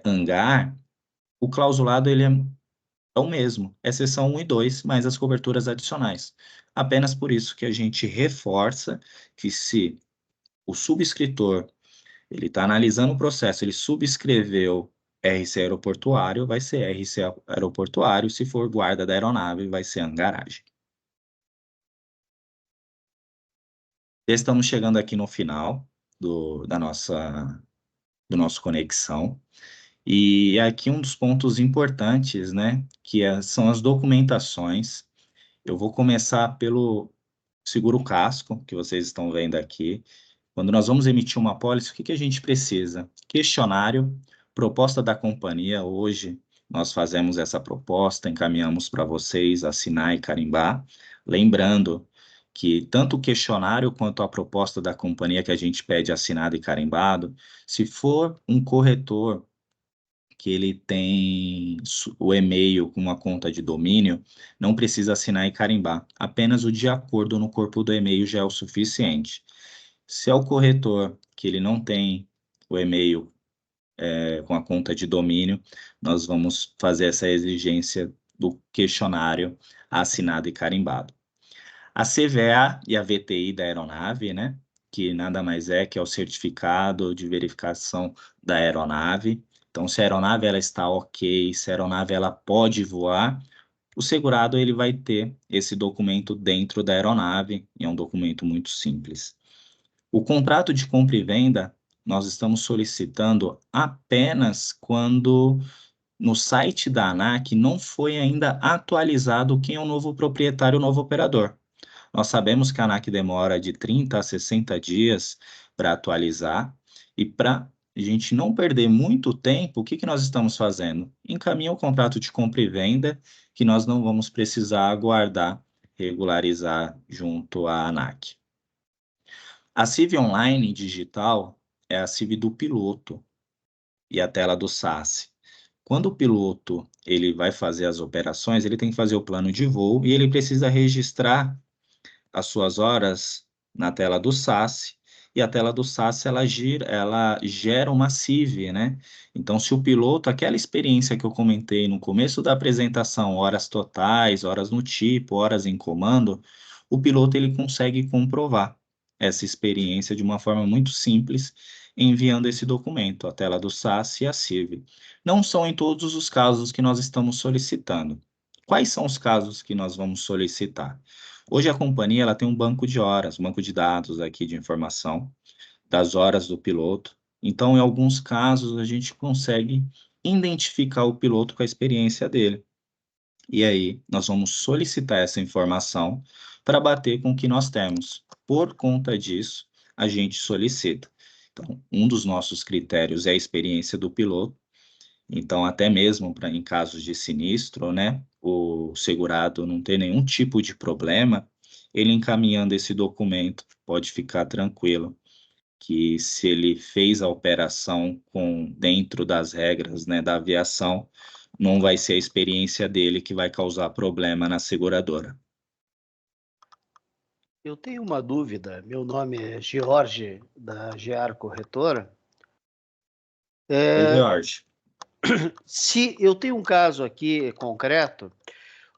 hangar, o clausulado ele é o mesmo, exceção 1 e 2, mais as coberturas adicionais. Apenas por isso que a gente reforça que se o subscritor ele está analisando o processo, ele subscreveu RC aeroportuário, vai ser RC aeroportuário, se for guarda da aeronave, vai ser hangaragem. Estamos chegando aqui no final do nosso conexão. E aqui um dos pontos importantes, né, que são as documentações. Eu vou começar pelo seguro casco, que vocês estão vendo aqui. Quando nós vamos emitir uma apólice, o que a gente precisa? Questionário, proposta da companhia. Hoje nós fazemos essa proposta, encaminhamos para vocês assinar e carimbar. Lembrando que tanto o questionário quanto a proposta da companhia que a gente pede assinado e carimbado, se for um corretor que ele tem o e-mail com uma conta de domínio, não precisa assinar e carimbar. Apenas o de acordo no corpo do e-mail já é o suficiente. Se é o corretor que ele não tem o e-mail com a conta de domínio, nós vamos fazer essa exigência do questionário assinado e carimbado. A CVA e a VTI da aeronave, né, que nada mais é que é o certificado de verificação da aeronave. Então, se a aeronave ela está ok, se a aeronave ela pode voar, o segurado ele vai ter esse documento dentro da aeronave, e é um documento muito simples. O contrato de compra e venda, nós estamos solicitando apenas quando no site da ANAC não foi ainda atualizado quem é o novo proprietário, o novo operador. Nós sabemos que a ANAC demora de 30 a 60 dias para atualizar, e para a gente não perder muito tempo, o que nós estamos fazendo? Encaminha o contrato de compra e venda, que nós não vamos precisar aguardar regularizar junto à ANAC. A CIV online digital é a CIV do piloto e a tela do SAS. Quando o piloto ele vai fazer as operações, ele tem que fazer o plano de voo e ele precisa registrar as suas horas na tela do SAS, e a tela do SAS ela gera uma CIV, né? Então, se o piloto, aquela experiência que eu comentei no começo da apresentação, horas totais, horas no tipo, horas em comando, o piloto ele consegue comprovar essa experiência de uma forma muito simples, enviando esse documento, a tela do SAS e a CIV. Não são em todos os casos que nós estamos solicitando. Quais são os casos que nós vamos solicitar? Hoje a companhia ela tem um banco de horas, um banco de dados aqui de informação das horas do piloto. Então, em alguns casos, a gente consegue identificar o piloto com a experiência dele. E aí, nós vamos solicitar essa informação para bater com o que nós temos. Por conta disso, a gente solicita. Então, um dos nossos critérios é a experiência do piloto. Então, até mesmo em casos de sinistro, né, o segurado não ter nenhum tipo de problema, ele encaminhando esse documento, pode ficar tranquilo, que se ele fez a operação dentro das regras, né, da aviação, não vai ser a experiência dele que vai causar problema na seguradora. Eu tenho uma dúvida. Meu nome é George, da GEAR Corretora. George. Se eu tenho um caso aqui concreto,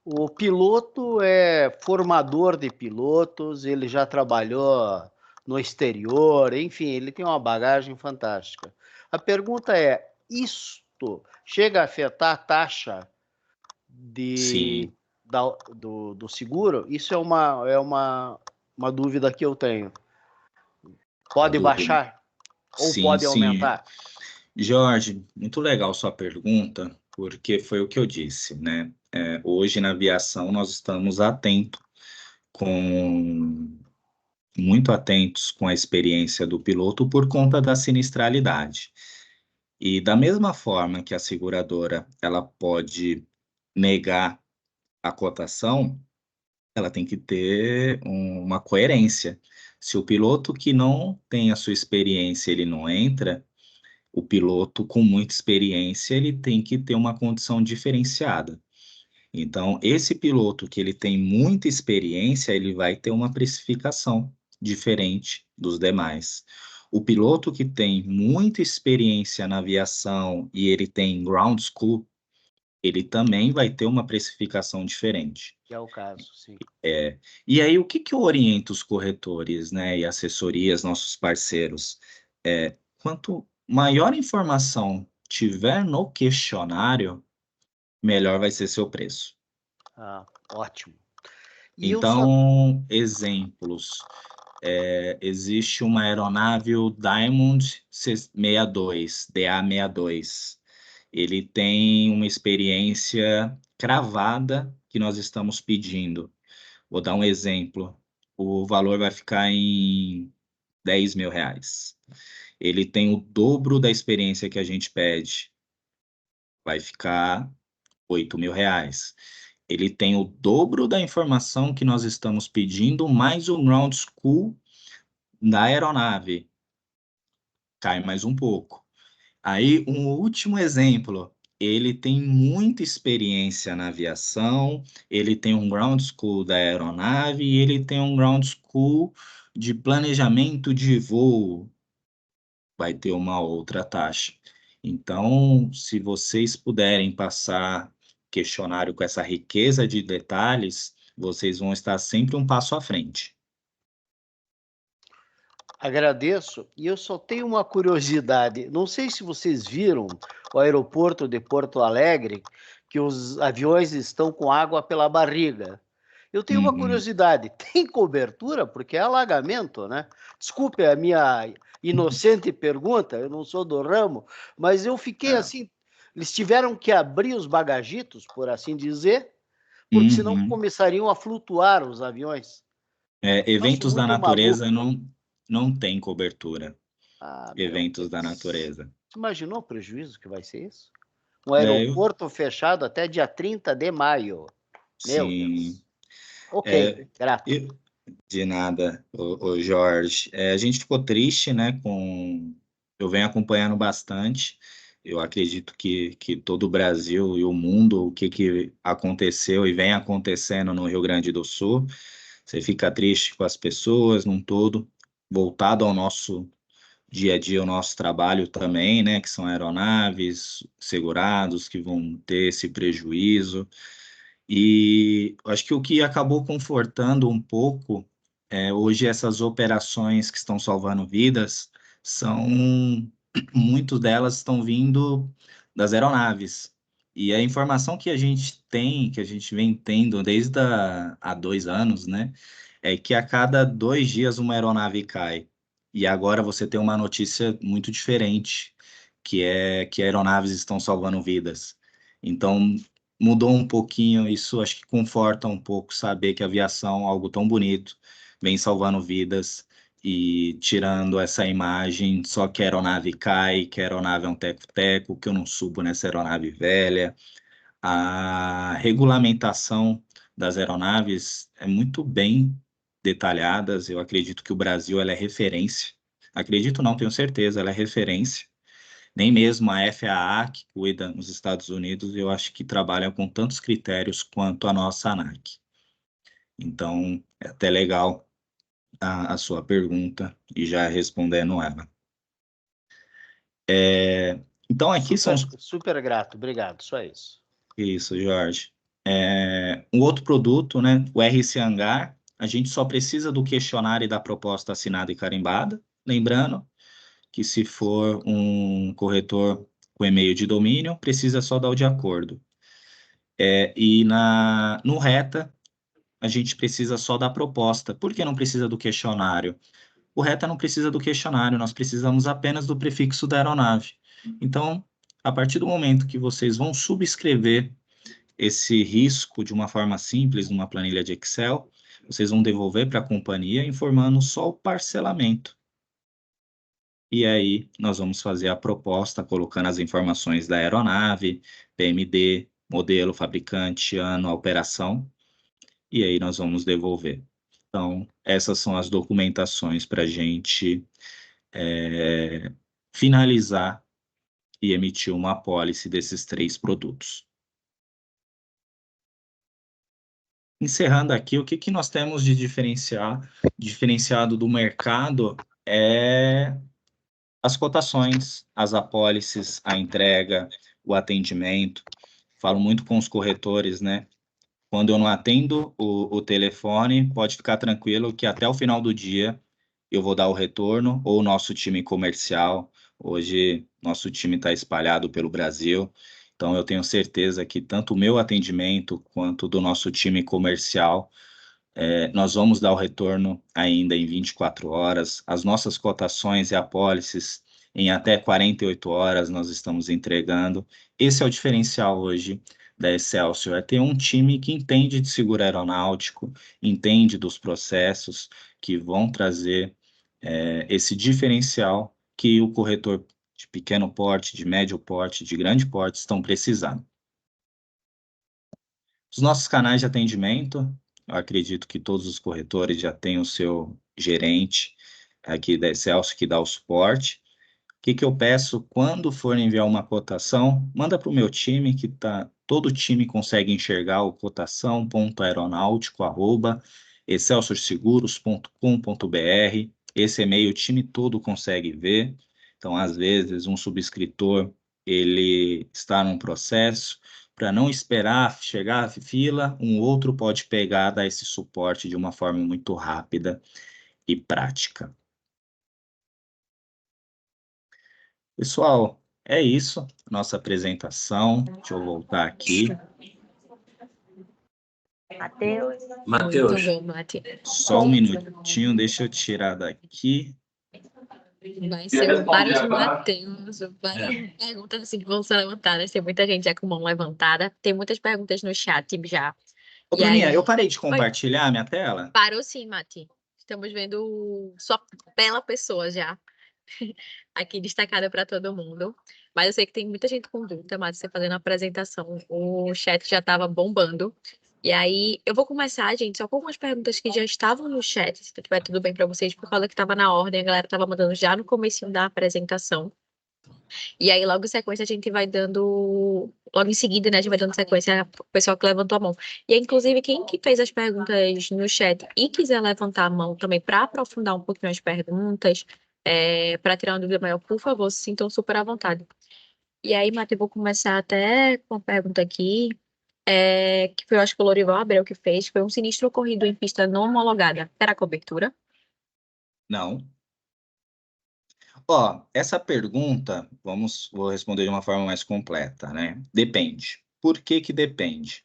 o piloto é formador de pilotos, ele já trabalhou no exterior, enfim, ele tem uma bagagem fantástica. A pergunta é, isto chega a afetar a taxa do seguro? Isso é uma dúvida que eu tenho. Pode baixar ou pode aumentar? Jorge, muito legal sua pergunta, porque foi o que eu disse, né? Hoje na aviação nós estamos muito atentos com a experiência do piloto por conta da sinistralidade. E da mesma forma que a seguradora ela pode negar a cotação, ela tem que ter uma coerência. Se o piloto que não tem a sua experiência, ele não entra, o piloto com muita experiência, ele tem que ter uma condição diferenciada. Então, esse piloto que ele tem muita experiência, ele vai ter uma precificação diferente dos demais. O piloto que tem muita experiência na aviação e ele tem ground school, ele também vai ter uma precificação diferente. Que é o caso, sim. E aí, o que eu oriento os corretores, né, e assessorias, nossos parceiros? Quanto maior informação tiver no questionário, melhor vai ser seu preço. Ótimo. Então, exemplos. Existe uma aeronave, o Diamond 62, DA62. Ele tem uma experiência cravada que nós estamos pedindo. Vou dar um exemplo. O valor vai ficar em R$10.000. Ele tem o dobro da experiência que a gente pede. Vai ficar R$8.000. Ele tem o dobro da informação que nós estamos pedindo, mais o ground school da aeronave. Cai mais um pouco. Aí, um último exemplo. Ele tem muita experiência na aviação, ele tem um ground school da aeronave e ele tem um ground school de planejamento de voo. Vai ter uma outra taxa. Então, se vocês puderem passar questionário com essa riqueza de detalhes, vocês vão estar sempre um passo à frente. Agradeço. E eu só tenho uma curiosidade. Não sei se vocês viram o aeroporto de Porto Alegre, que os aviões estão com água pela barriga. Eu tenho uma curiosidade. Tem cobertura? Porque é alagamento, né? Desculpe a minha inocente pergunta, eu não sou do ramo, mas eu fiquei assim, Eles tiveram que abrir os bagagitos, por assim dizer, porque senão começariam a flutuar os aviões. Eventos da natureza maluco. não tem cobertura. Eventos da natureza. Você imaginou o prejuízo que vai ser isso? Um aeroporto fechado até dia 30 de maio. Meu Deus. Ok, grato. De nada, o Jorge. A gente ficou triste, né? Eu venho acompanhando bastante. Eu acredito que todo o Brasil e o mundo, o que aconteceu e vem acontecendo no Rio Grande do Sul. Você fica triste com as pessoas num todo, voltado ao nosso dia a dia, o nosso trabalho também, né? Que são aeronaves, segurados, que vão ter esse prejuízo. E acho que o que acabou confortando um pouco hoje essas operações que estão salvando vidas muitas delas estão vindo das aeronaves. E a informação que a gente tem, que a gente vem tendo desde há 2 anos, né, é que a cada 2 dias uma aeronave cai. E agora você tem uma notícia muito diferente, que é que aeronaves estão salvando vidas. Então, mudou um pouquinho, isso acho que conforta um pouco saber que a aviação, algo tão bonito, vem salvando vidas e tirando essa imagem, só que a aeronave cai, que a aeronave é um teco-teco, que eu não subo nessa aeronave velha. A regulamentação das aeronaves é muito bem detalhada, eu acredito que o Brasil ela é referência. Acredito não, tenho certeza, ela é referência. Nem mesmo a FAA, que cuida nos Estados Unidos, eu acho que trabalha com tantos critérios quanto a nossa ANAC. Então, é até legal a sua pergunta e já respondendo ela. Então, aqui super grato, obrigado, só isso. Isso, Jorge. Um outro produto, né, o RC Hangar, a gente só precisa do questionário e da proposta assinada e carimbada, lembrando que se for um corretor com e-mail de domínio, precisa só dar o de acordo. E no RETA, a gente precisa só da proposta. Por que não precisa do questionário? O RETA não precisa do questionário, nós precisamos apenas do prefixo da aeronave. Então, a partir do momento que vocês vão subscrever esse risco de uma forma simples, numa planilha de Excel, vocês vão devolver para a companhia informando só o parcelamento. E aí, nós vamos fazer a proposta, colocando as informações da aeronave, PMD, modelo, fabricante, ano, operação, e aí nós vamos devolver. Então, essas são as documentações para a gente finalizar e emitir uma apólice desses 3 produtos. Encerrando aqui, o que nós temos de diferenciado do mercado é as cotações, as apólices, a entrega, o atendimento. Falo muito com os corretores, né? Quando eu não atendo o telefone, pode ficar tranquilo que até o final do dia eu vou dar o retorno, ou o nosso time comercial. Hoje, nosso time está espalhado pelo Brasil, então eu tenho certeza que tanto o meu atendimento quanto do nosso time comercial, nós vamos dar o retorno ainda em 24 horas. As nossas cotações e apólices, em até 48 horas, nós estamos entregando. Esse é o diferencial hoje da Excelsior, é ter um time que entende de seguro aeronáutico, entende dos processos que vão trazer esse diferencial que o corretor de pequeno porte, de médio porte, de grande porte estão precisando. Os nossos canais de atendimento, eu acredito que todos os corretores já têm o seu gerente aqui da Excelsior que dá o suporte. O que eu peço quando for enviar uma cotação, manda para o meu time, que todo time consegue enxergar o cotação.aeronáutico@excelsiorseguros.com.br. Esse e-mail o time todo consegue ver. Então, às vezes, um subscritor, ele está num processo, para não esperar chegar a fila, um outro pode pegar, dar esse suporte de uma forma muito rápida e prática. Pessoal, é isso, nossa apresentação. Deixa eu voltar aqui. Matheus. Muito bom, Matheus. Só um minutinho, deixa eu tirar daqui. Vai ser vários Mateus, várias perguntas assim que vão ser levantadas. Tem muita gente já com mão levantada. Tem muitas perguntas no chat já. Ô, E Bruninha, aí- eu parei de Oi. compartilhar minha tela? Parou sim, Mati. Estamos vendo sua bela pessoa já. Aqui destacada para todo mundo. Mas eu sei que tem muita gente com dúvida, Mati, você fazendo a apresentação. O chat já estava bombando. E aí, eu vou começar, gente, só com algumas perguntas que já estavam no chat, se tiver tudo bem para vocês, por causa que estava na ordem, a galera estava mandando já no comecinho da apresentação. E aí, logo em sequência, a gente vai dando. Logo em seguida, né, a gente vai dando sequência pro pessoal que levantou a mão. E aí, inclusive, quem que fez as perguntas no chat e quiser levantar a mão também para aprofundar um pouquinho as perguntas, para tirar uma dúvida maior, por favor, se sintam super à vontade. E aí, Matheus, eu vou começar até com uma pergunta aqui, que foi, eu acho que o Lorival Abreu que fez, foi um sinistro ocorrido em pista não homologada. Terá cobertura? Não. Ó, essa pergunta, vou responder de uma forma mais completa, né? Depende. Por que que depende?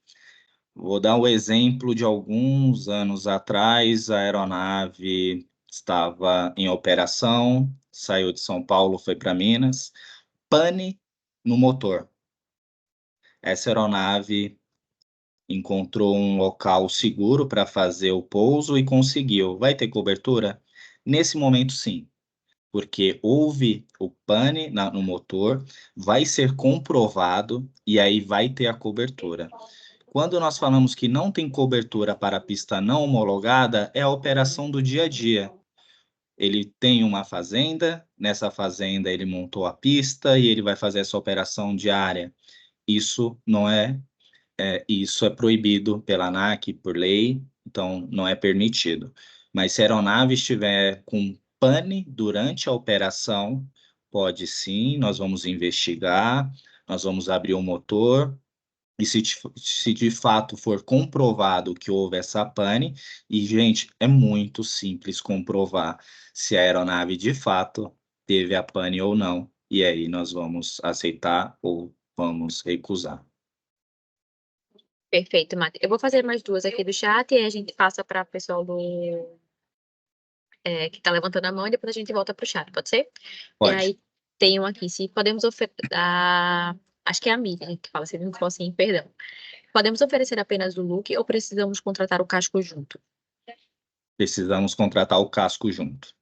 Vou dar o exemplo de alguns anos atrás, a aeronave estava em operação, saiu de São Paulo, foi para Minas, pane no motor. Essa aeronave encontrou um local seguro para fazer o pouso e conseguiu. Vai ter cobertura? Nesse momento, sim, porque houve o pane no motor, vai ser comprovado e aí vai ter a cobertura. Quando nós falamos que não tem cobertura para a pista não homologada, é a operação do dia a dia. Ele tem uma fazenda, nessa fazenda ele montou a pista e ele vai fazer essa operação diária. Isso não isso é proibido pela ANAC, por lei, então não é permitido. Mas se a aeronave estiver com pane durante a operação, pode sim, nós vamos investigar, nós vamos abrir o motor, e se de fato for comprovado que houve essa pane, e, gente, é muito simples comprovar se a aeronave de fato teve a pane ou não, e aí nós vamos aceitar ou vamos recusar. Perfeito, Mati. Eu vou fazer mais duas aqui do chat e aí a gente passa para o pessoal que está levantando a mão e depois a gente volta para o chat, pode ser? Pode. E aí tem um aqui, se podemos oferecer. Acho que é a Miriam que fala, se não for assim, perdão. Podemos oferecer apenas o look ou precisamos contratar o casco junto? Precisamos contratar o casco junto.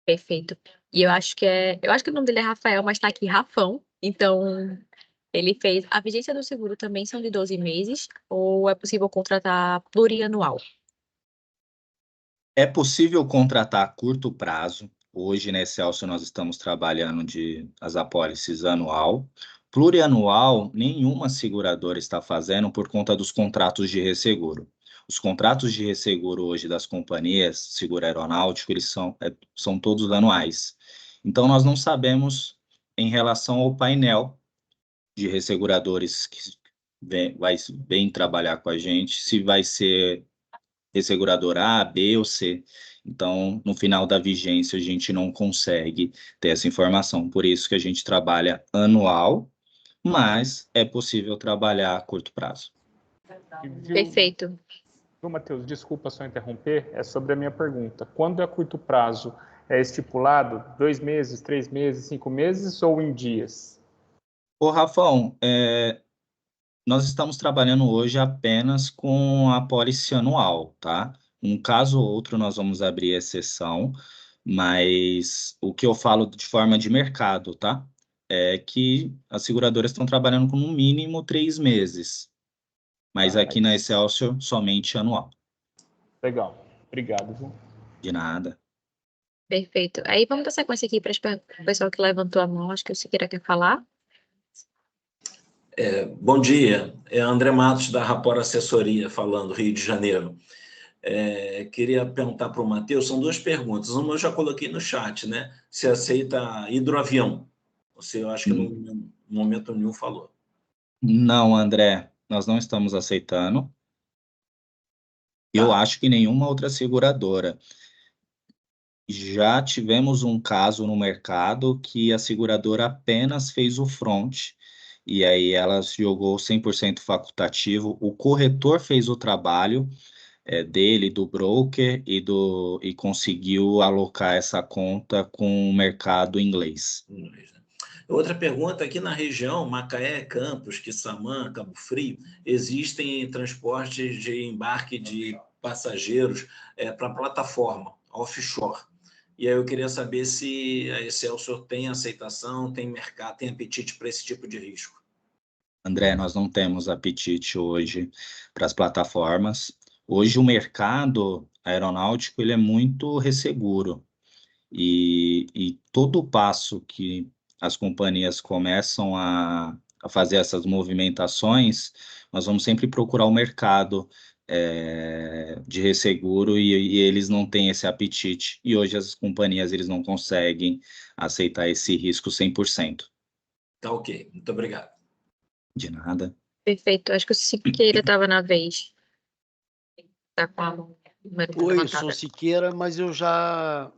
Perfeito. E eu acho que o nome dele é Rafael, mas está aqui Rafão. Então, ele fez. A vigência do seguro também são de 12 meses ou é possível contratar plurianual? É possível contratar a curto prazo. Hoje, na Excelsior, nós estamos trabalhando as apólices anual. Plurianual, nenhuma seguradora está fazendo por conta dos contratos de resseguro. Os contratos de resseguro hoje das companhias, seguro aeronáutico, eles são todos anuais. Então, nós não sabemos, em relação ao painel de resseguradores que vem trabalhar com a gente, se vai ser resseguradora A, B ou C. Então, no final da vigência, a gente não consegue ter essa informação. Por isso que a gente trabalha anual, mas é possível trabalhar a curto prazo. Perfeito. Viu, Matheus, desculpa só interromper, é sobre a minha pergunta. Quando é curto prazo, é estipulado 2 meses, 3 meses, 5 meses ou em dias? Ô, Rafão, nós estamos trabalhando hoje apenas com a apólice anual, tá? Um caso ou outro nós vamos abrir exceção, mas o que eu falo de forma de mercado, tá? É que as seguradoras estão trabalhando com no mínimo 3 meses, mas aqui na Excelsior somente anual. Legal, obrigado. Viu? De nada. Perfeito. Aí vamos dar sequência aqui para o pessoal que levantou a mão. Acho que o Siqueira quer falar. Bom dia, é André Matos da Rapor Assessoria falando, Rio de Janeiro. Queria perguntar para o Matheus, são 2 perguntas. Uma eu já coloquei no chat, né? Se aceita hidroavião? Você, eu acho que no momento nenhum falou. Não, André, nós não estamos aceitando. Eu acho que nenhuma outra seguradora. Já tivemos um caso no mercado que a seguradora apenas fez o front, e aí ela jogou 100% facultativo, o corretor fez o trabalho, dele, do broker, e conseguiu alocar essa conta com o mercado inglês. Outra pergunta, aqui na região, Macaé, Campos, Quissamã, Cabo Frio, existem transportes de embarque de passageiros para plataforma, offshore. E aí eu queria saber se a Excelsior tem aceitação, tem mercado, tem apetite para esse tipo de risco. André, nós não temos apetite hoje para as plataformas. Hoje o mercado aeronáutico ele é muito resseguro. E todo passo que as companhias começam a fazer essas movimentações, nós vamos sempre procurar o mercado de resseguro e eles não têm esse apetite. E hoje as companhias eles não conseguem aceitar esse risco 100%. Tá ok, muito obrigado. De nada. Perfeito, acho que o Siqueira estava na vez. Tá com a mão. Oi, sou Siqueira, mas eu já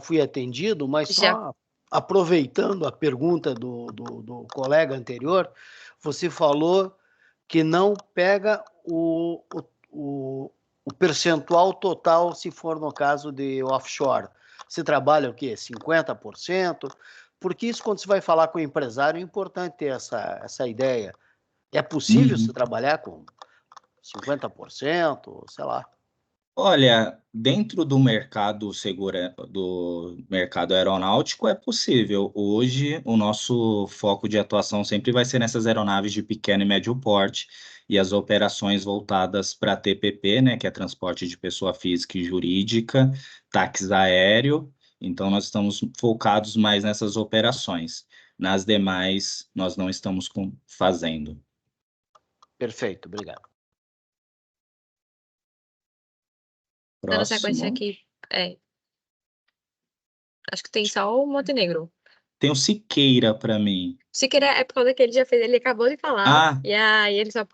fui atendido, mas só aproveitando a pergunta do colega anterior, você falou que não pega o percentual total se for no caso de offshore. Você trabalha o quê? 50%? Porque isso, quando você vai falar com o empresário, é importante ter essa ideia. É possível você trabalhar com 50%, sei lá? Olha, dentro do mercado do mercado aeronáutico é possível. Hoje, o nosso foco de atuação sempre vai ser nessas aeronaves de pequeno e médio porte e as operações voltadas para TPP, né, que é transporte de pessoa física e jurídica, táxi aéreo. Então, nós estamos focados mais nessas operações. Nas demais, nós não estamos fazendo. Perfeito, obrigado. Dando sequência aqui, acho que tem só o Montenegro. Tem o Siqueira para mim. Siqueira é por causa que ele já fez, ele acabou de falar. E aí ele só.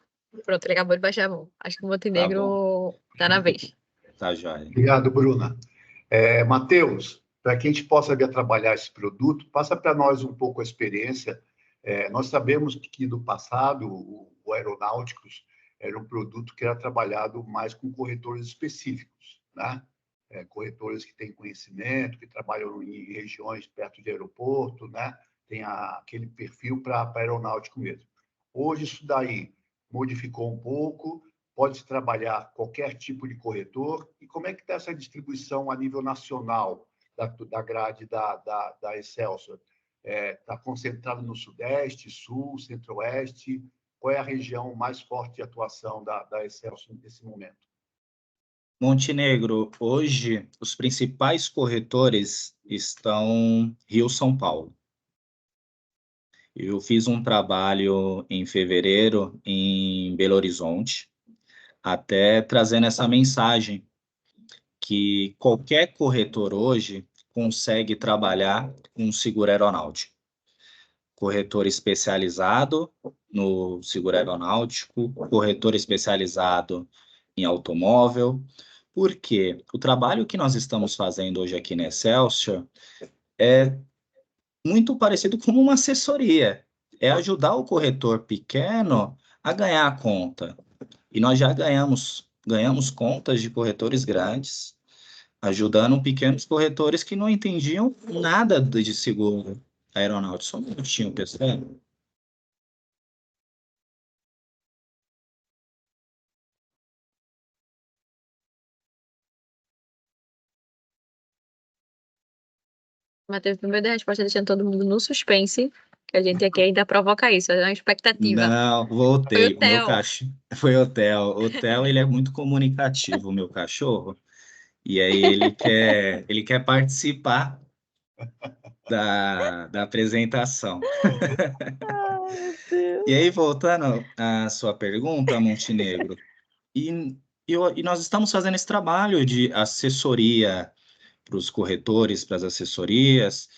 Pronto, ele acabou de baixar a mão. Acho que o Montenegro tá na vez. Tá, joia. Obrigado, Bruna. Matheus, para que a gente possa vir a trabalhar esse produto, passa para nós um pouco a experiência. Nós sabemos que no passado o aeronáuticos era um produto que era trabalhado mais com corretores específicos, né? Corretores que têm conhecimento, que trabalham em regiões perto de aeroporto, né? Tem aquele perfil para aeronáutico mesmo. Hoje isso daí modificou um pouco, pode-se trabalhar qualquer tipo de corretor. E como é que está essa distribuição a nível nacional da grade da Excelsior? Está concentrado no Sudeste, Sul, Centro-Oeste? Qual é a região mais forte de atuação da Excelsior nesse momento? Montenegro, hoje os principais corretores estão Rio-São Paulo. Eu fiz um trabalho em fevereiro em Belo Horizonte, até trazendo essa mensagem que qualquer corretor hoje consegue trabalhar com seguro aeronáutico. Corretor especializado no seguro aeronáutico, corretor especializado em automóvel, porque o trabalho que nós estamos fazendo hoje aqui na Excelsior é muito parecido com uma assessoria, é ajudar o corretor pequeno a ganhar a conta. E nós já ganhamos contas de corretores grandes, ajudando pequenos corretores que não entendiam nada de seguro aeronáutico. Só um minutinho, pessoal. Matheus, no meio da resposta, deixando todo mundo no suspense, que a gente aqui ainda provoca isso, é uma expectativa. Não, voltei. O meu cachorro foi o Theo. O Theo, ele é muito comunicativo, o meu cachorro. E aí ele quer participar da apresentação. E aí, voltando à sua pergunta, Montenegro, e nós estamos fazendo esse trabalho de assessoria para os corretores, para as assessorias,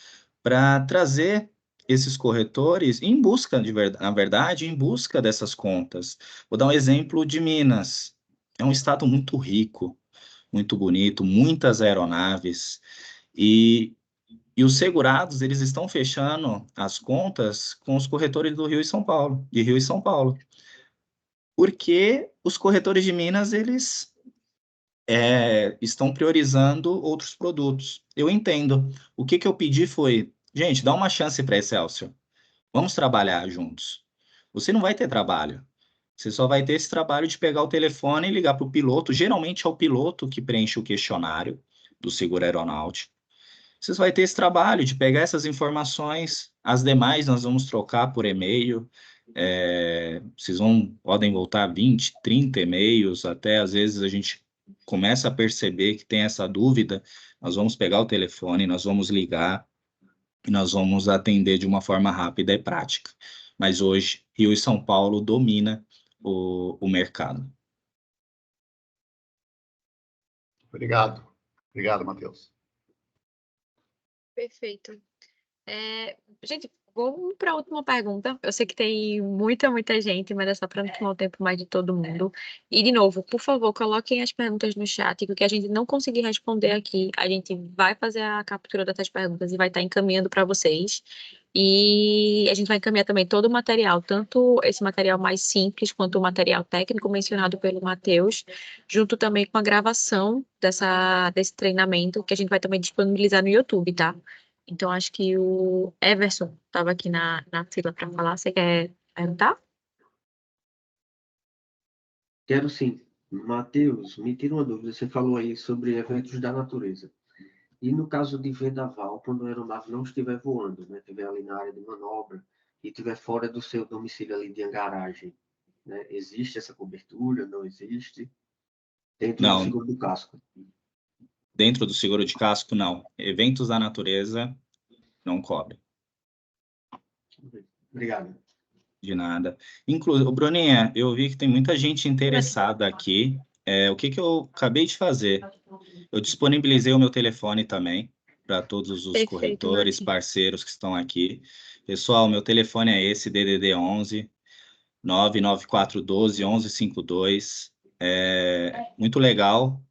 para trazer esses corretores em busca, na verdade, em busca dessas contas. Vou dar um exemplo de Minas. É um estado muito rico, muito bonito, muitas aeronaves, e os segurados, eles estão fechando as contas com os corretores do Rio e São Paulo, de Rio e São Paulo. Porque os corretores de Minas, eles estão priorizando outros produtos. Eu entendo. O que eu pedi foi, gente, dá uma chance para a Excelsior. Vamos trabalhar juntos. Você não vai ter trabalho. Você só vai ter esse trabalho de pegar o telefone e ligar para o piloto. Geralmente é o piloto que preenche o questionário do seguro aeronáutico. Você só vai ter esse trabalho de pegar essas informações. As demais nós vamos trocar por e-mail. Vocês podem voltar 20, 30 e-mails, até às vezes a gente começa a perceber que tem essa dúvida. Nós vamos pegar o telefone, nós vamos ligar e nós vamos atender de uma forma rápida e prática. Mas hoje, Rio e São Paulo domina o mercado. Obrigado. Obrigado, Matheus. Perfeito. Gente, vamos para a última pergunta. Eu sei que tem muita gente, mas é só para não tomar o tempo mais de todo mundo. E, de novo, por favor, coloquem as perguntas no chat, que o que a gente não conseguir responder aqui, a gente vai fazer a captura dessas perguntas e vai estar encaminhando para vocês. E a gente vai encaminhar também todo o material, tanto esse material mais simples quanto o material técnico mencionado pelo Matheus, junto também com a gravação desse treinamento, que a gente vai também disponibilizar no YouTube, tá? Então, acho que o Everson estava aqui na fila para falar. Você quer perguntar? Quero sim. Matheus, me tira uma dúvida. Você falou aí sobre eventos da natureza. E no caso de vendaval, quando a aeronave não estiver voando, né, estiver ali na área de manobra e estiver fora do seu domicílio ali de angaragem, né, existe essa cobertura? Não existe? Dentro do Não, seguro do casco? dentro do seguro de casco, não. Eventos da natureza não cobre. Obrigado. De nada. Inclusive, Bruninha, eu vi que tem muita gente interessada aqui. O que eu acabei de fazer? Eu disponibilizei o meu telefone também para todos os Perfeito, corretores, Mati. parceiros que estão aqui. Pessoal, meu telefone é esse, DDD 11 99412 1152. Muito legal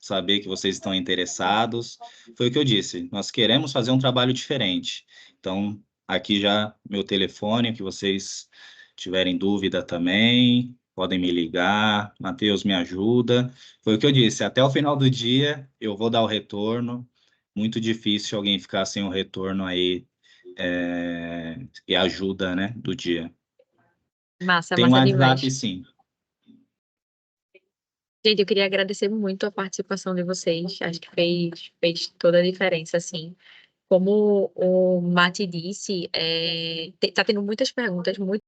saber que vocês estão interessados. Foi o que eu disse, nós queremos fazer um trabalho diferente. Então, aqui já meu telefone, que vocês tiverem dúvida também, podem me ligar. Matheus, me ajuda. Foi o que eu disse, até o final do dia eu vou dar o retorno. Muito difícil alguém ficar sem o retorno aí e ajuda, né, do dia. Massa Tem um WhatsApp, demais. sim. Gente, eu queria agradecer muito a participação de vocês. Acho que fez toda a diferença, assim. Como o Mati disse, tá tendo muitas perguntas, muito